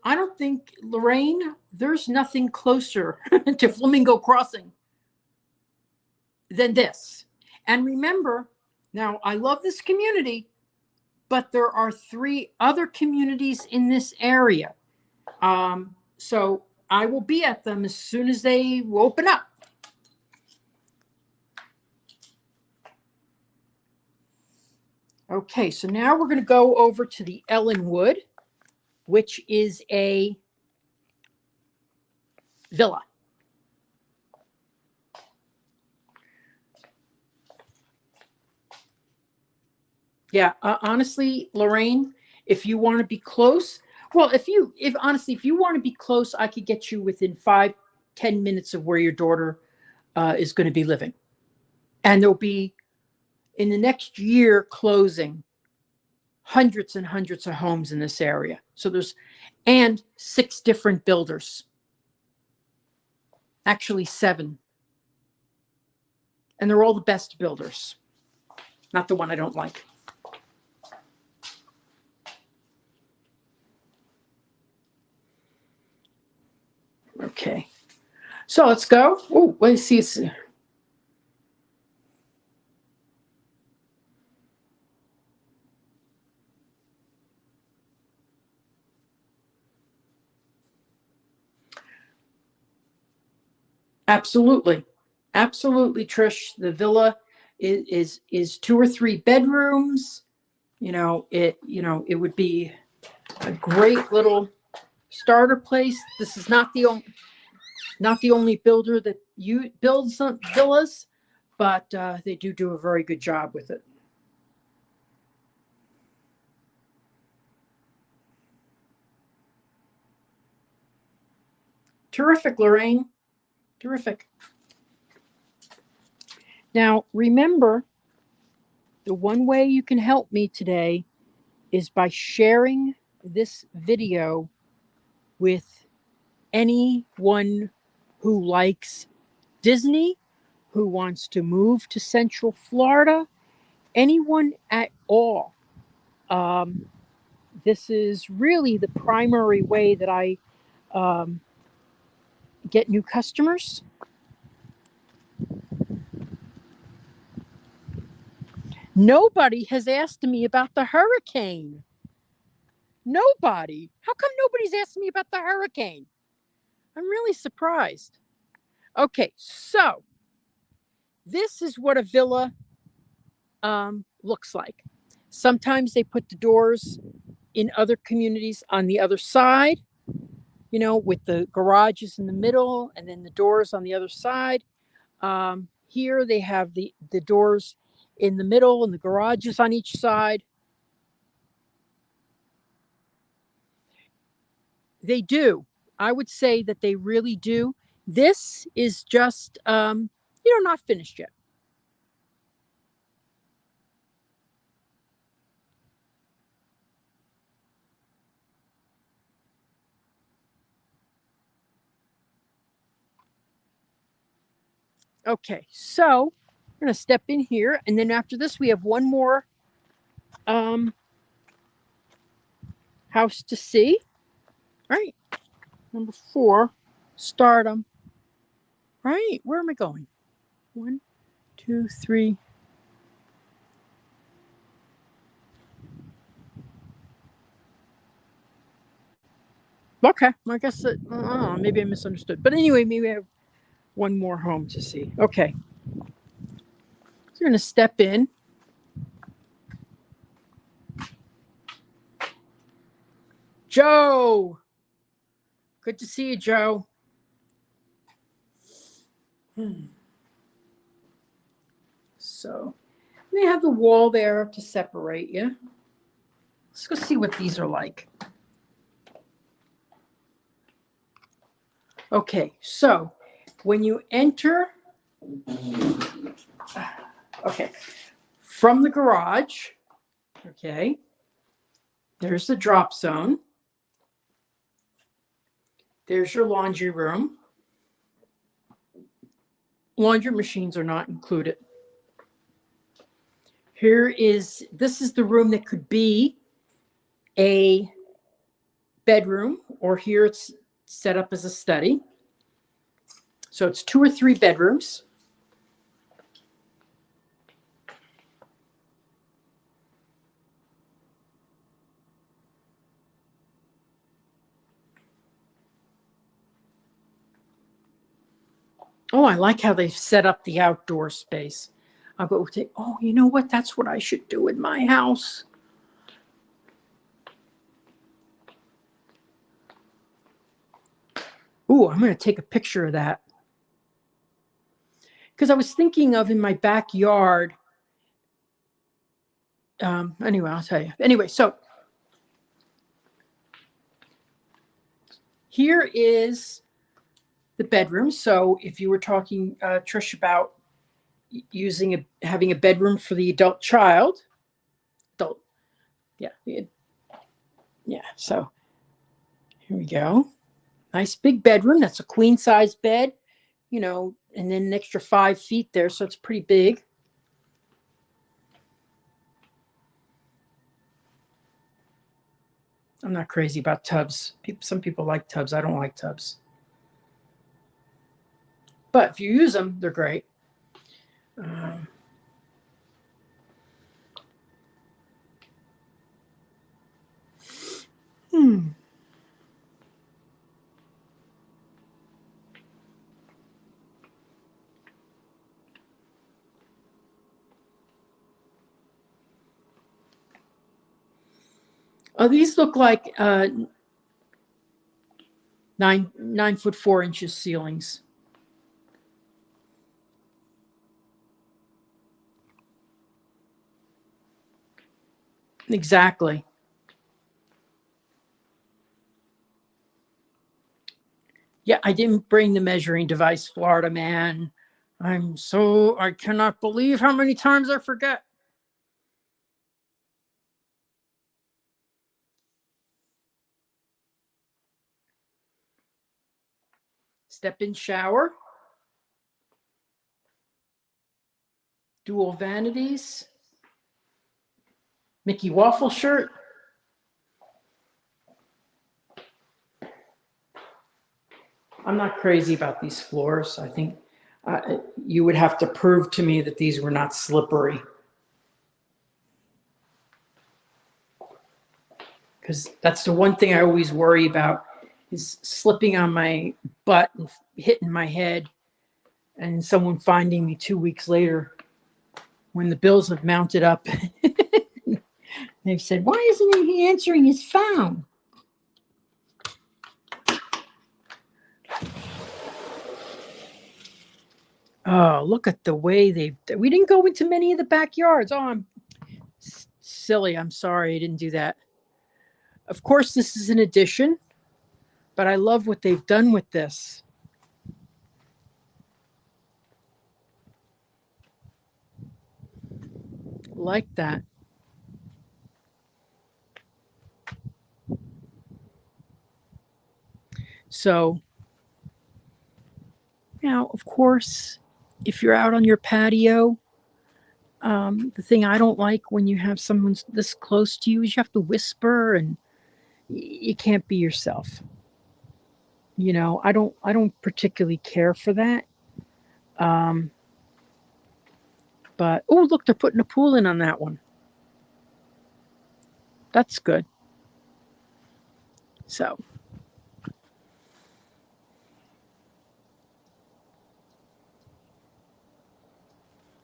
I don't think, Lorraine, there's nothing closer to Flamingo Crossing than this. And remember, now I love this community, but there are 3 other communities in this area. So I will be at them as soon as they open up. Okay, so now we're going to go over to the Ellenwood, which is a villa. Yeah, honestly, Lorraine, if you want to be close, well, if you want to be close, I could get you within 5-10 minutes of where your daughter is going to be living. And there'll be, in the next year, closing hundreds and hundreds of homes in this area. So and 6 different builders. Actually 7. And they're all the best builders. Not the one I don't like. Okay. So let's go. Oh, let's see. Absolutely, Trish. The villa is 2 or 3 bedrooms. It would be a great little starter place. This is not the only builder that builds some villas, but they do a very good job with it. Terrific, Lorraine. Terrific. Now, remember, the one way you can help me today is by sharing this video with anyone who likes Disney, who wants to move to Central Florida, anyone at all. This is really the primary way that I get new customers. Nobody has asked me about the hurricane. Nobody. How come nobody's asked me about the hurricane? I'm really surprised. Okay, so this is what a villa looks like. Sometimes they put the doors in other communities on the other side, with the garages in the middle and then the doors on the other side. Here they have the doors in the middle and the garages on each side. They do. I would say that they really do. This is just, not finished yet. Okay, so we're going to step in here, and then after this, we have one more house to see. All right, number 4, Stardom. Right, where am I going? 1, 2, 3. Okay, I guess maybe I misunderstood. But anyway, maybe I have one more home to see. Okay. So you're going to step in. Joe. Good to see you, Joe. So they have the wall there to separate you. Let's go see what these are like. Okay, so when you enter, okay, from the garage, okay, there's the drop zone. There's your laundry room. Laundry machines are not included. This is the room that could be a bedroom, or here it's set up as a study. So it's 2 or 3 bedrooms. Oh, I like how they've set up the outdoor space. I'll go say, oh, you know what? That's what I should do in my house. Ooh, I'm going to take a picture of that. Because I was thinking of in my backyard. Anyway, I'll tell you. Anyway, so here is the bedroom. So if you were talking, Trish, about having a bedroom for the adult. Yeah. So here we go. Nice big bedroom. That's a queen size bed, and then an extra 5 feet there. So it's pretty big. I'm not crazy about tubs. Some people like tubs. I don't like tubs. But if you use them, they're great. Oh, these look like 9 foot 4 inches ceilings. Exactly. Yeah, I didn't bring the measuring device, Florida man. I cannot believe how many times I forget. Step-in shower. Dual vanities. Mickey waffle shirt. I'm not crazy about these floors. I think you would have to prove to me that these were not slippery. Because that's the one thing I always worry about, is slipping on my butt and hitting my head, and someone finding me 2 weeks later when the bills have mounted up. They've said, why isn't he answering his phone? Oh, look at the way we didn't go into many of the backyards. Oh, I'm silly. I'm sorry. I didn't do that. Of course, this is an addition, but I love what they've done with this. Like that. So now, of course, if you're out on your patio, the thing I don't like when you have someone this close to you is you have to whisper, and you can't be yourself. I don't particularly care for that. But oh, look, they're putting a pool in on that one. That's good. So.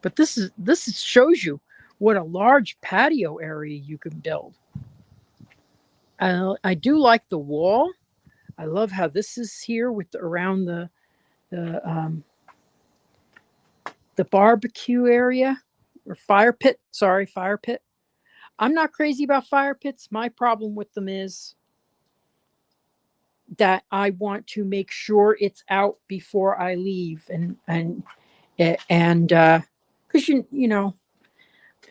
But this shows you what a large patio area you can build. I do like the wall. I love how this is here with around the barbecue area or fire pit. Sorry, fire pit. I'm not crazy about fire pits. My problem with them is that I want to make sure it's out before I leave, and because you know,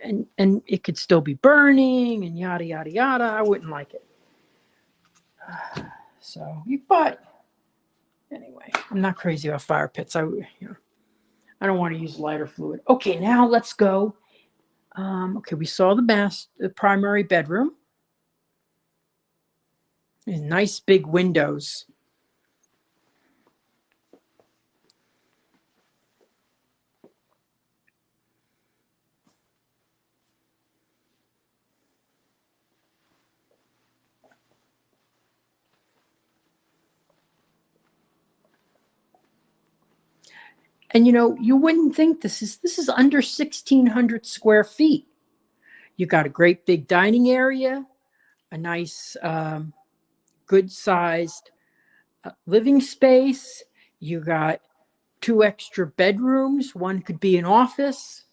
and it could still be burning and yada yada yada. I wouldn't like it. So, but anyway, I'm not crazy about fire pits. I don't want to use lighter fluid. Okay, now let's go. Okay, we saw the primary bedroom. And nice big windows. And you wouldn't think this is under 1,600 square feet. You got a great big dining area, a nice, good sized living space. You got 2 extra bedrooms. One could be an office.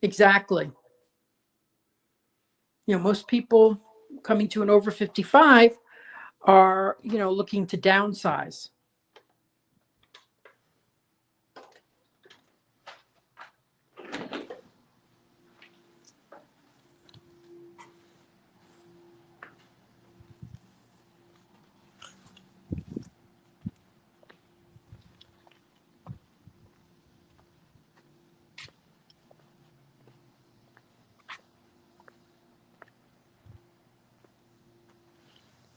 Exactly. Most people coming to an over 55 are, looking to downsize.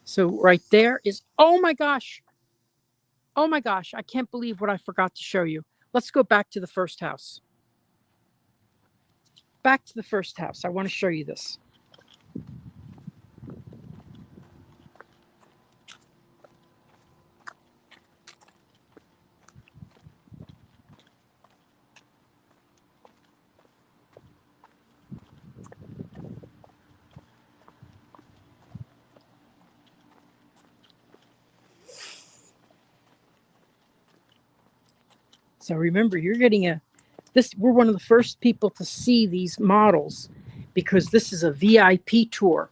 So right there is, oh my gosh, I can't believe what I forgot to show you. Let's go back to the first house. Back to the first house. I want to show you this. So remember, you're getting we're one of the first people to see these models because this is a VIP tour.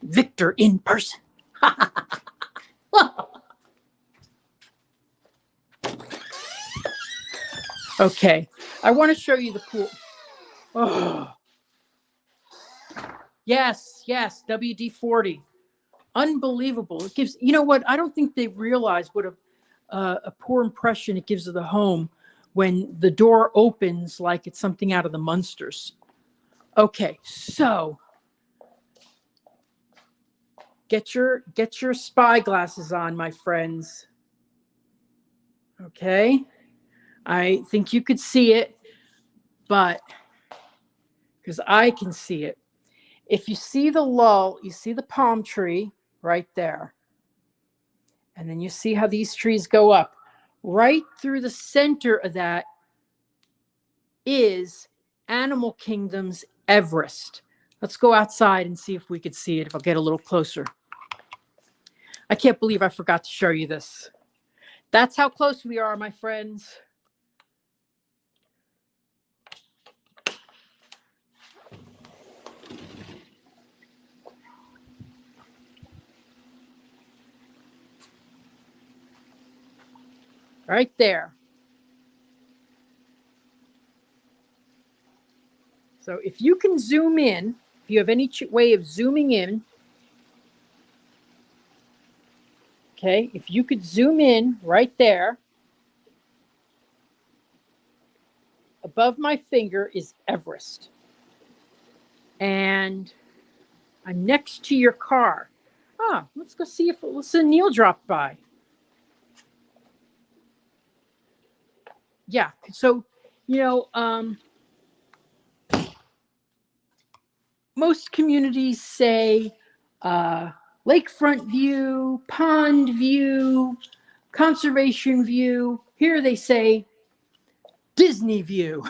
Victor in person. Okay, I want to show you the pool. Oh. Yes, WD-40. Unbelievable. It gives, what? I don't think they realize what a poor impression it gives of the home when the door opens like it's something out of the Munsters. Okay, so get your spy glasses on, my friends. Okay, I think you could see it, but because I can see it. If you see the lull, you see the palm tree right there. And then you see how these trees go up. Right through the center of that is Animal Kingdom's Everest. Let's go outside and see if we could see it, if I'll get a little closer. I can't believe I forgot to show you this. That's how close we are, my friends. Right there. So if you can zoom in, if you have any way of zooming in, okay, if you could zoom in right there, above my finger is Everest. And I'm next to your car. Let's go see if Neil dropped by. Yeah, so Most communities say lakefront view, pond view, conservation view. Here they say Disney view.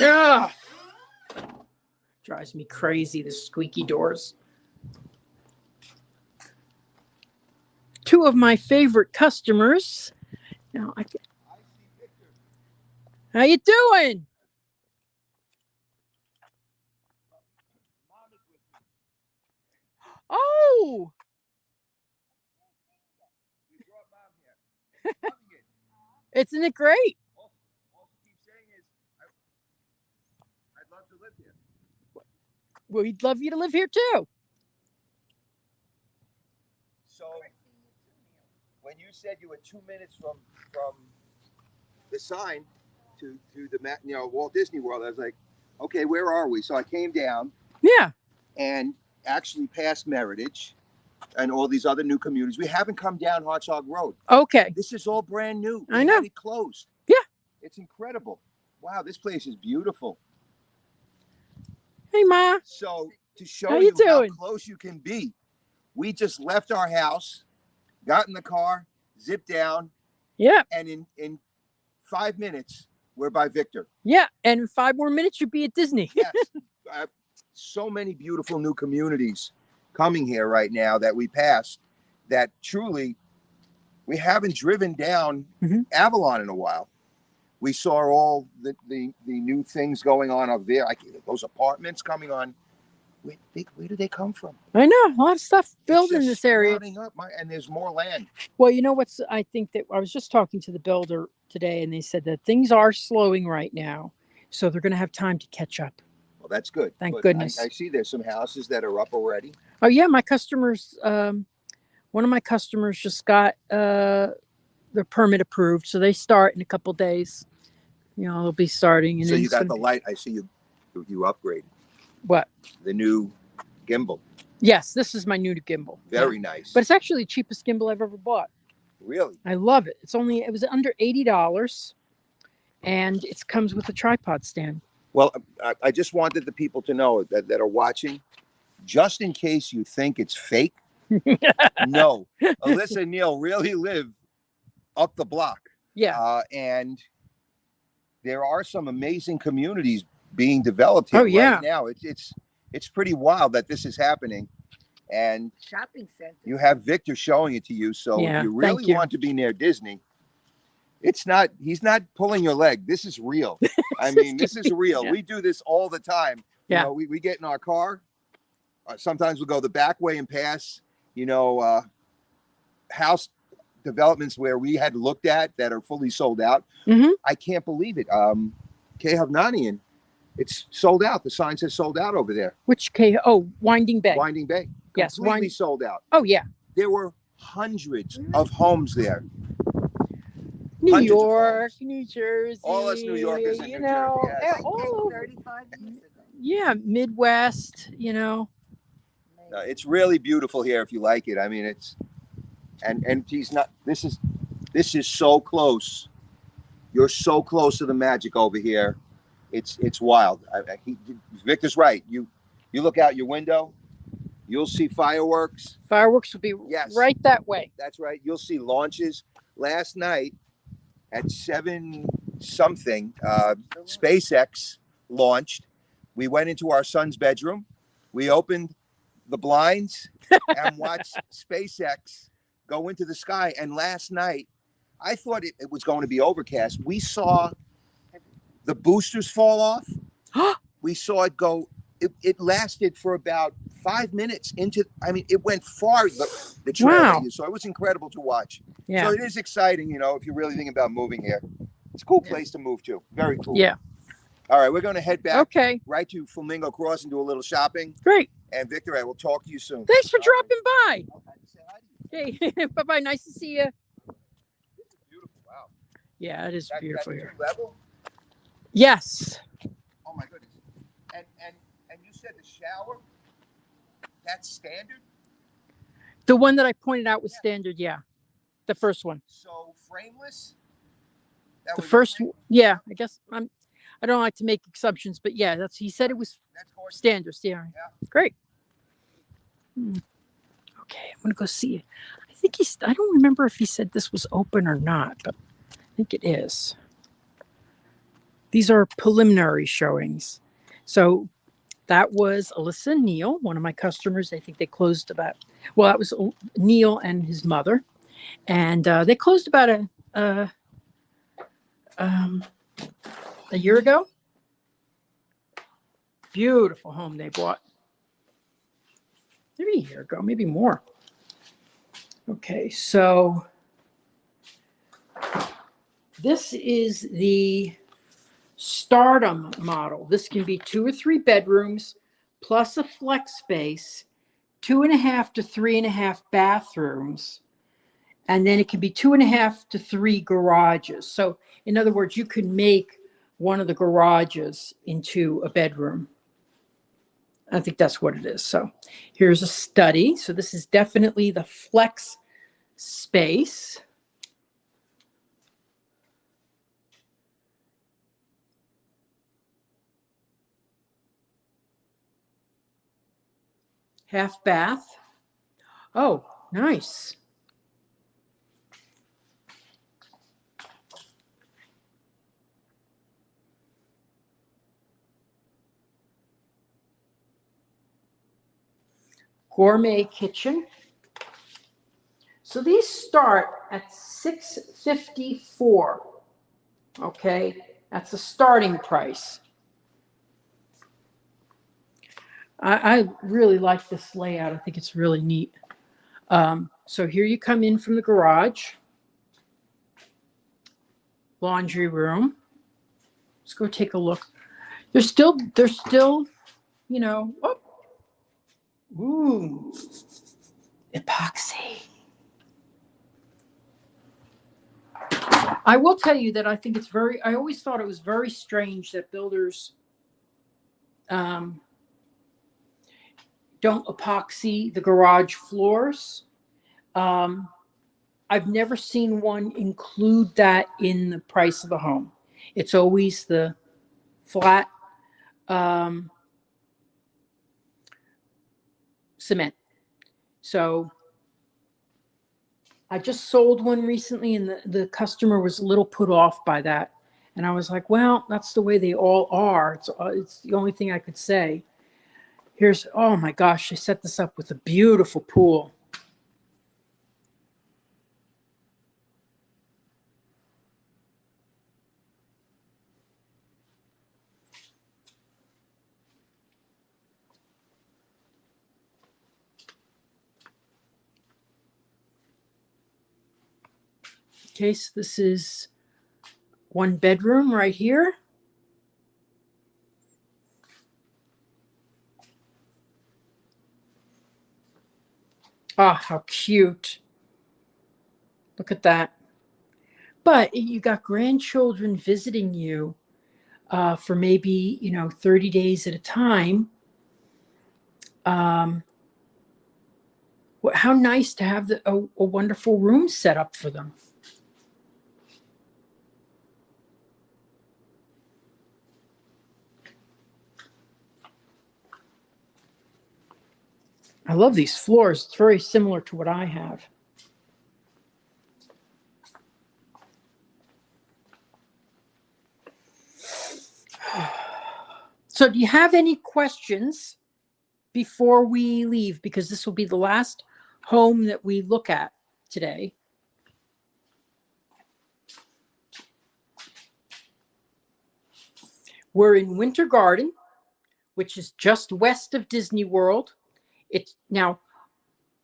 Ugh. Drives me crazy, the squeaky doors. Two of my favorite customers. Now I can... How you doing? Oh, isn't it great? All she keeps saying is, I'd love to live here. Well, we'd love you to live here too. So, when you said you were 2 minutes from the sign to the Walt Disney World, I was like, okay, where are we? So I came down. Yeah. And actually past Meritage and all these other new communities. We haven't come down Hartsog Road. Okay. This is all brand new. I know. Had it closed. Yeah. It's incredible. Wow, this place is beautiful. Hey, Ma. So to show How you how doing? close you can be, we just left our house, got in the car, zipped down. Yeah. And in 5 minutes, we're by Victor. Yeah. And in 5 more minutes, you'll be at Disney. Yes. So many beautiful new communities coming here right now that we passed that truly we haven't driven down Avalon in a while. We saw all the new things going on up there. Those apartments coming on. Where do they come from? I know. A lot of stuff built It's in just this area. sprouting up, and there's more land. Well, you know what's, I think that I was just talking to the builder today, and they said that things are slowing right now. So they're going to have time to catch up. Well, that's good. Thank But goodness. I see there's some houses that are up already. Oh, yeah. My customers, one of my customers just got their permit approved. So they start in a couple days. They'll be starting. And So then you it's got gonna the be- light. I see you upgraded. What? The new gimbal. Yes, this is my new gimbal. Very Yeah. nice. But it's actually the cheapest gimbal I've ever bought. Really? I love it. It was under $80, and it comes with a tripod stand. Well, I just wanted the people to know that are watching, just in case you think it's fake. No, Alyssa and Neil really live up the block. Yeah. And there are some amazing communities being developed here right now. It's pretty wild that this is happening. And shopping center. You have Victor showing it to you. So Yeah, if you really want to be near Disney, he's not pulling your leg. This is real. I mean, this is real. Yeah. We do this all the time. Yeah. We get in our car. Sometimes we'll go the back way and pass, house developments where we had looked at that are fully sold out. Mm-hmm. I can't believe it. Kehavnanian, it's sold out. The sign says sold out over there. Which K? Oh, Winding Bay. Winding Bay. Yes, Completely sold out. Oh, yeah. There were hundreds of homes there. New Hundreds of York, homes. New Jersey. All us New Yorkers in New Jersey, yes. all over. 35 years ago. Yeah, Midwest, It's really beautiful here if you like it. I mean, it's and he's not. This is so close. You're so close to the magic over here. It's wild. Victor's right. You look out your window, you'll see fireworks. Fireworks will be right that way. That's right. You'll see launches. Last night at 7 something, SpaceX launched. We went into our son's bedroom. We opened the blinds and watched SpaceX go into the sky. And last night, I thought it was going to be overcast. We saw the boosters fall off. We saw it go. It lasted for about 5 minutes it went far, the trail. Wow. So it was incredible to watch. Yeah. So it is exciting, if you're really thinking about moving here. It's a cool place to move to. Very cool. Yeah. All right, we're going to head back right to Flamingo Cross and do a little shopping. Great. And Victor, I will talk to you soon. Thanks for dropping by. Say hi to you. Hey, bye-bye. Nice to see you. This is beautiful. Wow. Yeah, it is beautiful that here. level? Yes. Oh my goodness. And you said the shower, that's standard. The one that I pointed out was standard. Yeah. The first one. So frameless. That The was first, frame- yeah, I guess I don't like to make exceptions, but yeah, he said it was That's gorgeous. standard. Yeah. Yeah. Great. Okay. I'm going to go see it. I don't remember if he said this was open or not, but I think it is. These are preliminary showings. So that was Alyssa and Neil, one of my customers. I think they closed that was Neil and his mother. And they closed about a year ago. Beautiful home they bought. Maybe a year ago, maybe more. Okay, so this is the Stardom model. This can be 2 or 3 bedrooms plus a flex space, 2.5 to 3.5 bathrooms, and then it can be 2.5 to 3 garages. So in other words, you can make one of the garages into a bedroom. I think that's what it is. So here's a study. So this is definitely the flex space. Half bath. Oh, nice. Gourmet kitchen. So these start at $654. Okay, that's the starting price. I really like this layout. I think it's really neat. So here you come in from the garage, laundry room. Let's go take a look. There's still, you know, oh, ooh, epoxy. I will tell you that I think it's I always thought it was very strange that builders don't epoxy the garage floors. I've never seen one include that in the price of the home. It's always the flat cement. So I just sold one recently, and the customer was a little put off by that. And I was like, well, that's the way they all are. It's the only thing I could say. Oh my gosh, they set this up with a beautiful pool. Okay, so this is 1 bedroom right here. Ah, how cute. Look at that. But you got grandchildren visiting you for maybe, 30 days at a time. How nice to have a wonderful room set up for them. I love these floors. It's very similar to what I have. So do you have any questions before we leave? Because this will be the last home that we look at today. We're in Winter Garden, which is just west of Disney World. Now,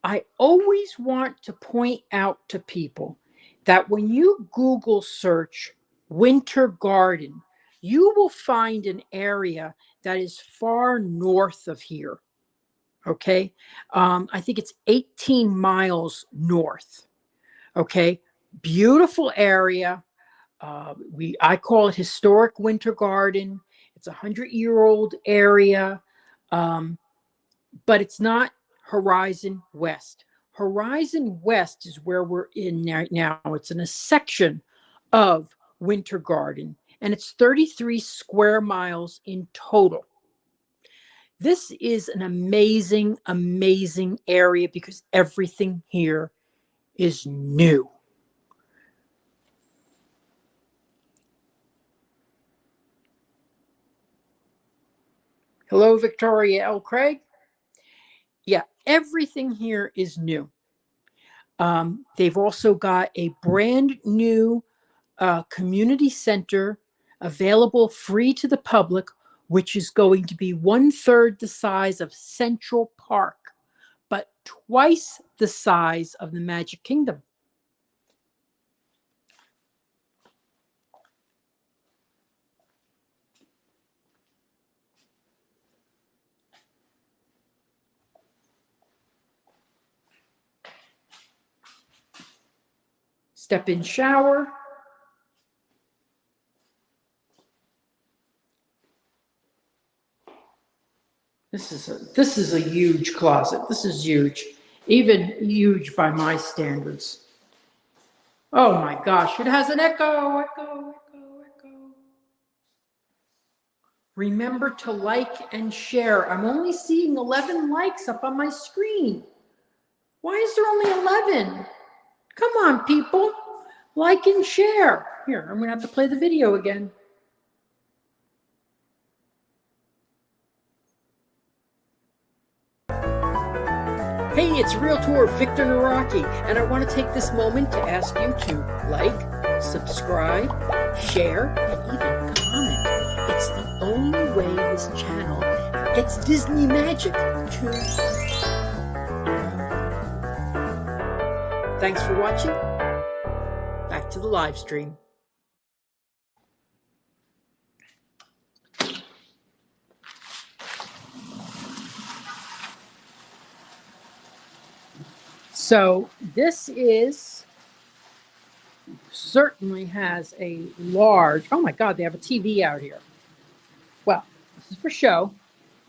I always want to point out to people that when you Google search Winter Garden, you will find an area that is far north of here. Okay. I think it's 18 miles north. Okay. Beautiful area. I call it historic Winter Garden. It's a 100-year-old area. but it's not Horizon West. Horizon West is where we're in right now. It's in a section of Winter Garden, and it's 33 square miles in total. This is an amazing, amazing area because everything here is new. Hello, Victoria L. Craig. Yeah, everything here is new. They've also got a brand new community center available free to the public, which is going to be 1/3 the size of Central Park, but twice the size of the Magic Kingdom. Step-in shower. This is a huge closet. This is huge, even huge by my standards. Oh my gosh, it has an echo. Remember to like and share. I'm only seeing 11 likes up on my screen. Why is there only 11? Come on, people. Like and share. Here, I'm going to have to play the video again. Hey, it's Realtor Victor Naraki, and I want to take this moment to ask you to like, subscribe, share, and even comment. It's the only way this channel gets Disney magic to... Thanks for watching. Back to the live stream. So this certainly has a large, oh my God, they have a TV out here. Well, this is for show,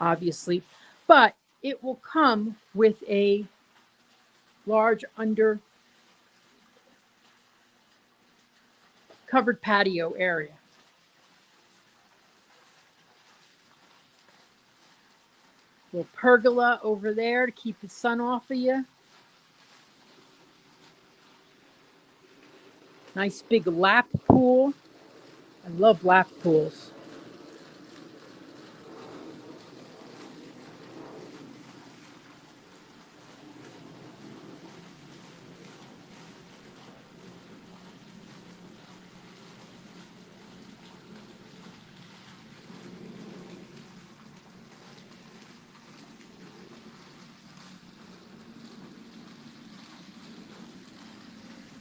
obviously, but it will come with a large covered patio area. Little pergola over there to keep the sun off of you. Nice big lap pool. I love lap pools.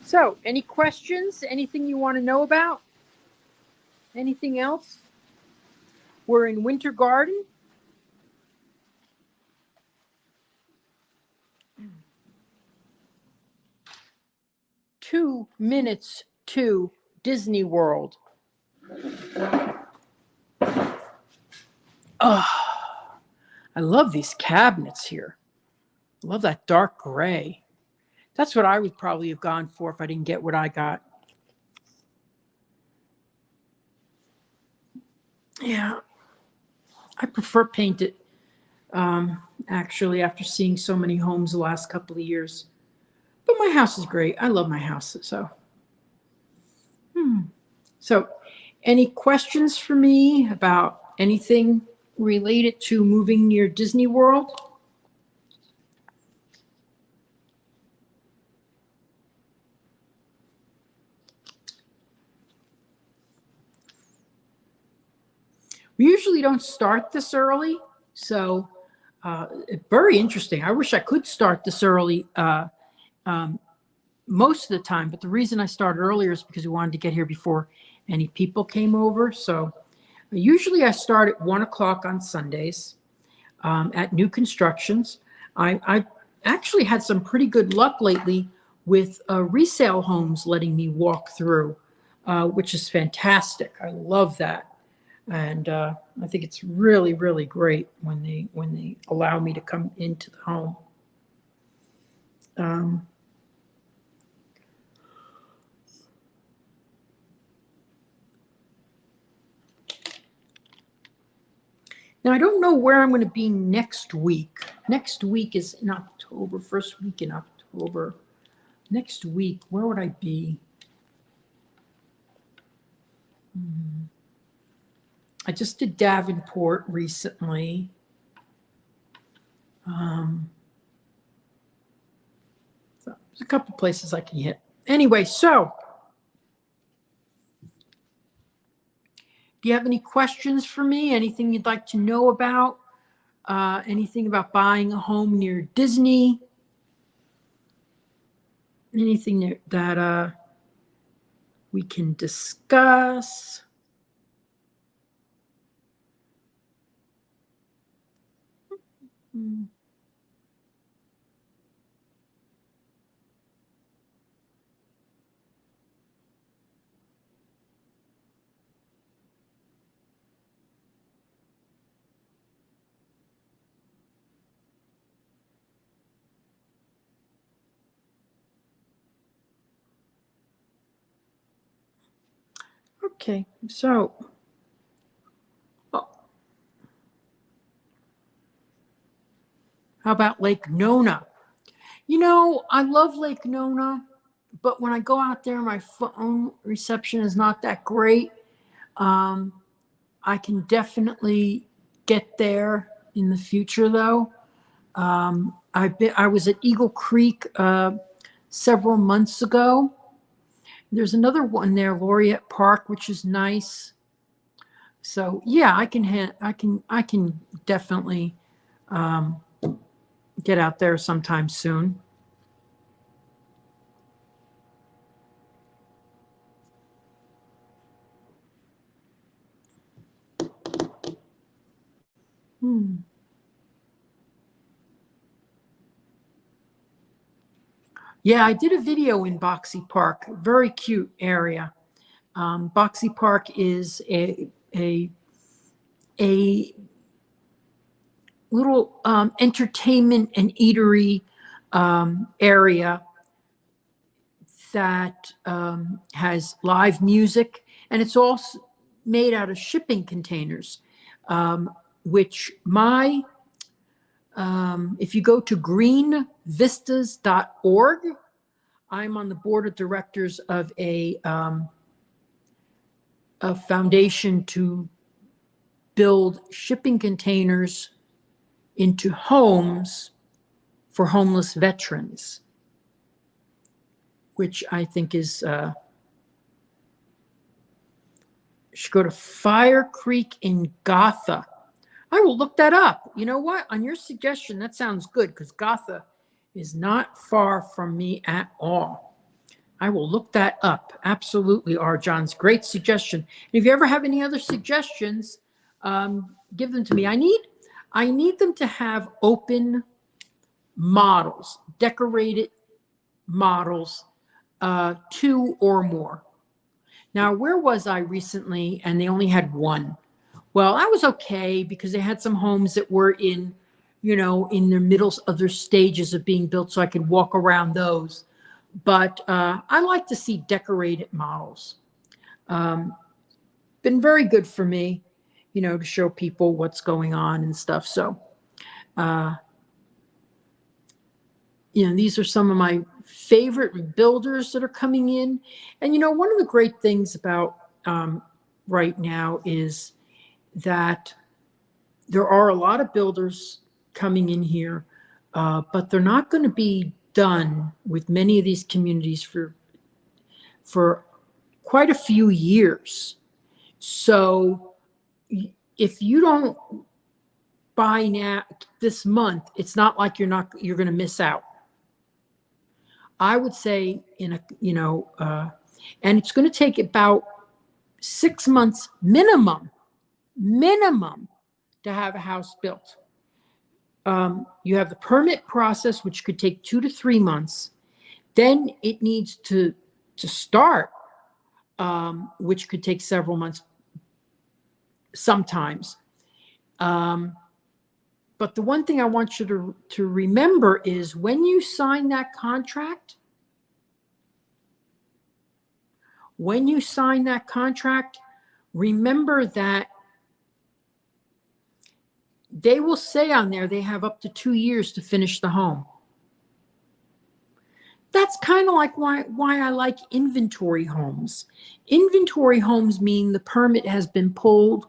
So, any questions? Anything you want to know about? Anything else? We're in Winter Garden. Two minutes to Disney World. Oh, I love these cabinets here. I love that dark gray. That's what I would probably have gone for if I didn't get what I got. Yeah, I prefer painted, actually, after seeing so many homes the last couple of years. But my house is great. I love my house. So, So, any questions for me about anything related to moving near Disney World? We usually don't start this early, so very interesting. I wish I could start this early most of the time, but the reason I started earlier is because we wanted to get here before any people came over. So usually I start at 1 o'clock on Sundays at new constructions. I actually had some pretty good luck lately with resale homes letting me walk through, which is fantastic. I love that. And I think it's really, really great when they allow me to come into the home. Now, I don't know where I'm going to be next week. Next week is in October, first week in October. Next week, where would I be? I just did Davenport recently. So there's a couple places I can hit. Anyway, so do you have any questions for me? Anything you'd like to know about? Anything about buying a home near Disney? Anything that we can discuss? Okay, so how about Lake Nona? I love Lake Nona, but when I go out there, my phone reception is not that great. I can definitely get there in the future, though. I was at Eagle Creek several months ago. There's another one there, Laureate Park, which is nice. So yeah, I can definitely get out there sometime soon. Yeah, I did a video in Boxy Park, very cute area. Boxy Park is a little entertainment and eatery area that has live music, and it's all made out of shipping containers, which if you go to greenvistas.org, I'm on the board of directors of a foundation to build shipping containers into homes for homeless veterans, which I think is, should go to Fire Creek in Gotha. I will look that up. You know what? On your suggestion, that sounds good, because Gotha is not far from me at all. I will look that up. Absolutely, R. John's great suggestion. And if you ever have any other suggestions, give them to me. I need them to have open models, decorated models, 2 or more. Now, where was I recently? And they only had 1. Well, I was okay, because they had some homes that were in their middle of their stages of being built, so I could walk around those. But I like to see decorated models. Been very good for me, to show people what's going on and stuff. So, these are some of my favorite builders that are coming in. And, one of the great things about right now is that there are a lot of builders coming in here, but they're not going to be done with many of these communities for quite a few years. So if you don't buy now this month, it's not like you're going to miss out. I would say and it's going to take about 6 months minimum to have a house built. You have the permit process, which could take 2 to 3 months. Then it needs to start, which could take several months. sometimes. But the one thing I want you to remember is when you sign that contract, remember that they will say on there they have up to 2 years to finish the home. That's kind of like why I like inventory homes. Inventory homes mean the permit has been pulled.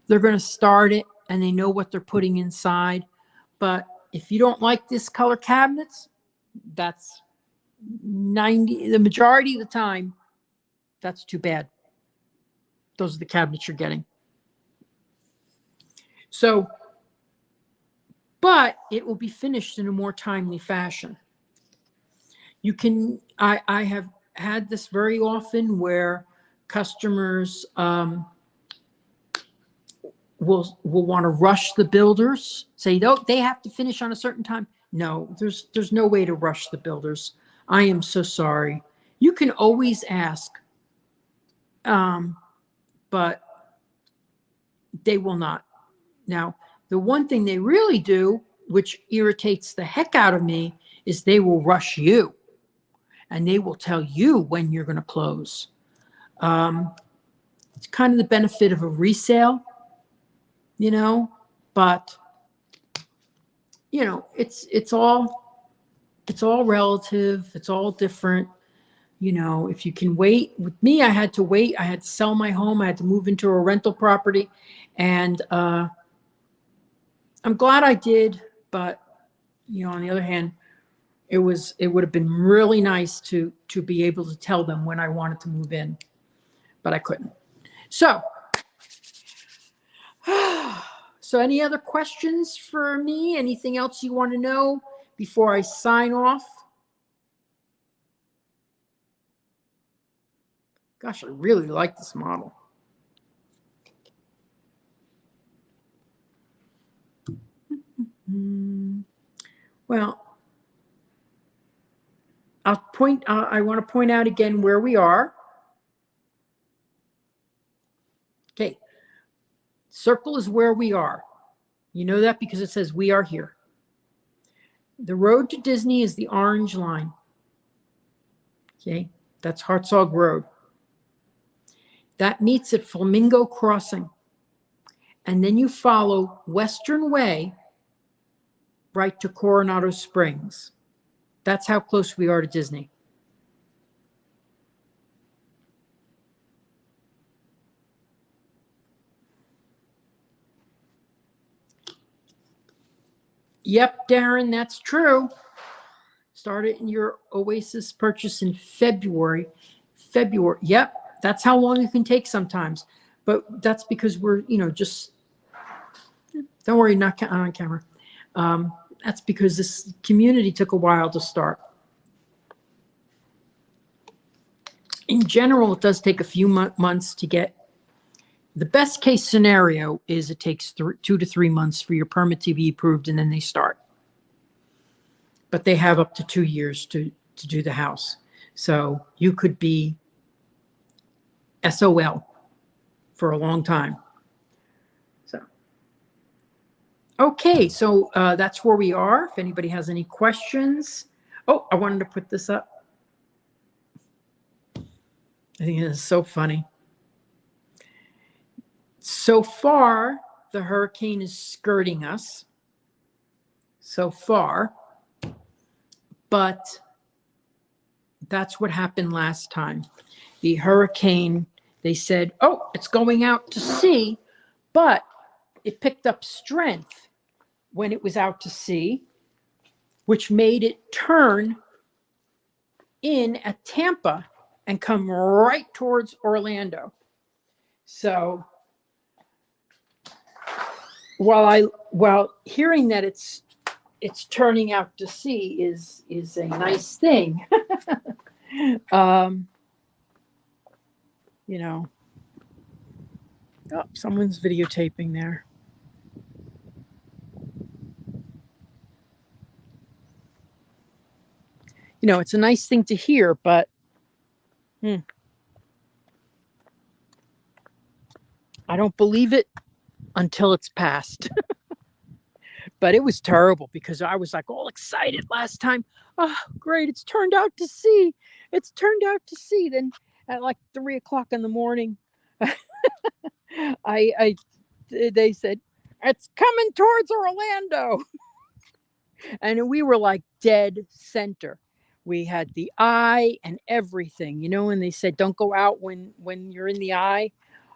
They're going to start it and they know what they're putting inside. But if you don't like this color cabinets, that's the majority of the time, that's too bad. Those are the cabinets you're getting. So, but it will be finished in a more timely fashion. You can, I have had this very often where customers will want to rush the builders, say, no, they have to finish on a certain time. No, there's no way to rush the builders. I am so sorry. You can always ask, but they will not. Now, the one thing they really do, which irritates the heck out of me, is they will rush you and they will tell you when you're going to close. It's kind of the benefit of a resale, you know, but you know, it's all relative. It's all different. You know, if you can wait. With me, I had to wait. I had to sell my home. I had to move into a rental property, and I'm glad I did. But you know, on the other hand, it would have been really nice to be able to tell them when I wanted to move in, but I couldn't. So, any other questions for me? Anything else you want to know before I sign off? Gosh, I really like this model. Well, I want to point out again where we are. Okay. Circle is where we are. You know that because it says we are here. The road to Disney is the orange line. Okay. That's Hartzog Road. That meets at Flamingo Crossing. And then you follow Western Way right to Coronado Springs. That's how close we are to Disney. Yep, Darren, that's true. Started in your OASIS purchase in February. Yep, that's how long it can take sometimes. But that's because we're, you know, just, don't worry, not on camera. That's because this community took a while to start. In general, it does take a few months to get. The best case scenario is it takes 2 to 3 months for your permit to be approved and then they start. But they have up to 2 years to do the house. So you could be SOL for a long time. So, okay, so that's where we are. If anybody has any questions. Oh, I wanted to put this up. I think it is so funny. So far, the hurricane is skirting us. So far. But that's what happened last time. The hurricane, they said, oh, it's going out to sea, but it picked up strength when it was out to sea, which made it turn in at Tampa and come right towards Orlando. So while hearing that it's turning out to sea is a nice thing. You know, oh, someone's videotaping there. You know, it's a nice thing to hear, but I don't believe it until it's passed. But it was terrible because I was like all excited last time. Oh, great. It's turned out to sea. It's turned out to sea. Then at like 3:00 in the morning, they said, it's coming towards Orlando. And we were like dead center. We had the eye and everything, and they said, don't go out when you're in the eye.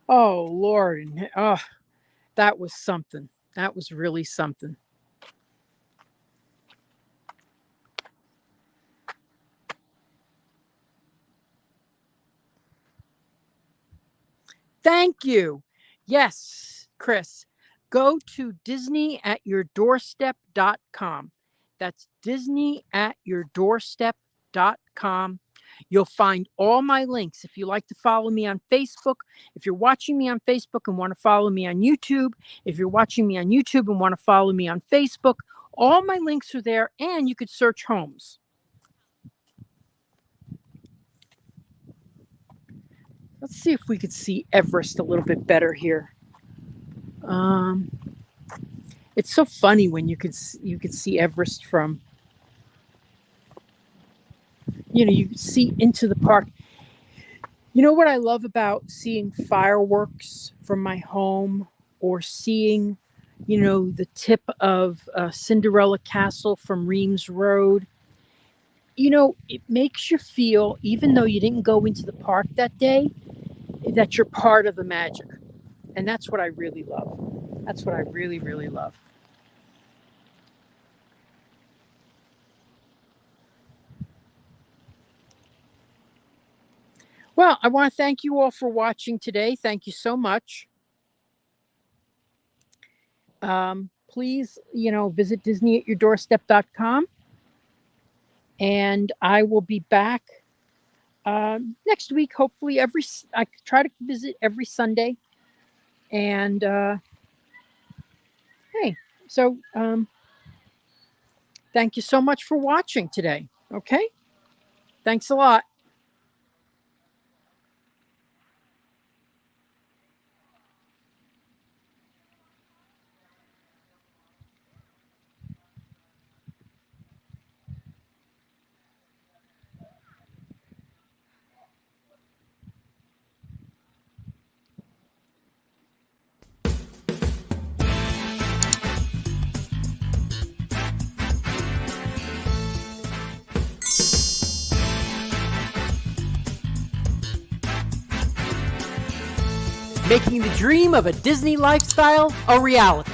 Oh, Lord. And, oh, that was something. That was really something. Thank you. Yes, Chris. Go to disneyatyourdoorstep.com. That's disneyatyourdoorstep.com. You'll find all my links. If you like to follow me on Facebook, if you're watching me on Facebook and want to follow me on YouTube, if you're watching me on YouTube and want to follow me on Facebook, all my links are there, and you could search homes. Let's see if we could see Everest a little bit better here. It's so funny when you could see Everest from, you see into the park. You know what I love about seeing fireworks from my home, or seeing, the tip of Cinderella Castle from Reims Road? It makes you feel, even though you didn't go into the park that day, that you're part of the magic. And that's what I really love. That's what I really, really love. Well, I want to thank you all for watching today. Thank you so much. Please, visit disneyatyourdoorstep.com. And I will be back next week, hopefully. I try to visit every Sunday. And hey, so thank you so much for watching today. Okay? Thanks a lot. Making the dream of a Disney lifestyle a reality.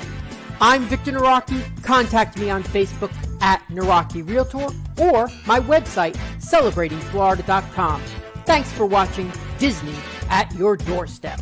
I'm Victor Naraki. Contact me on Facebook at Naraki Realtor, or my website, celebratingflorida.com. Thanks for watching Disney at Your Doorstep.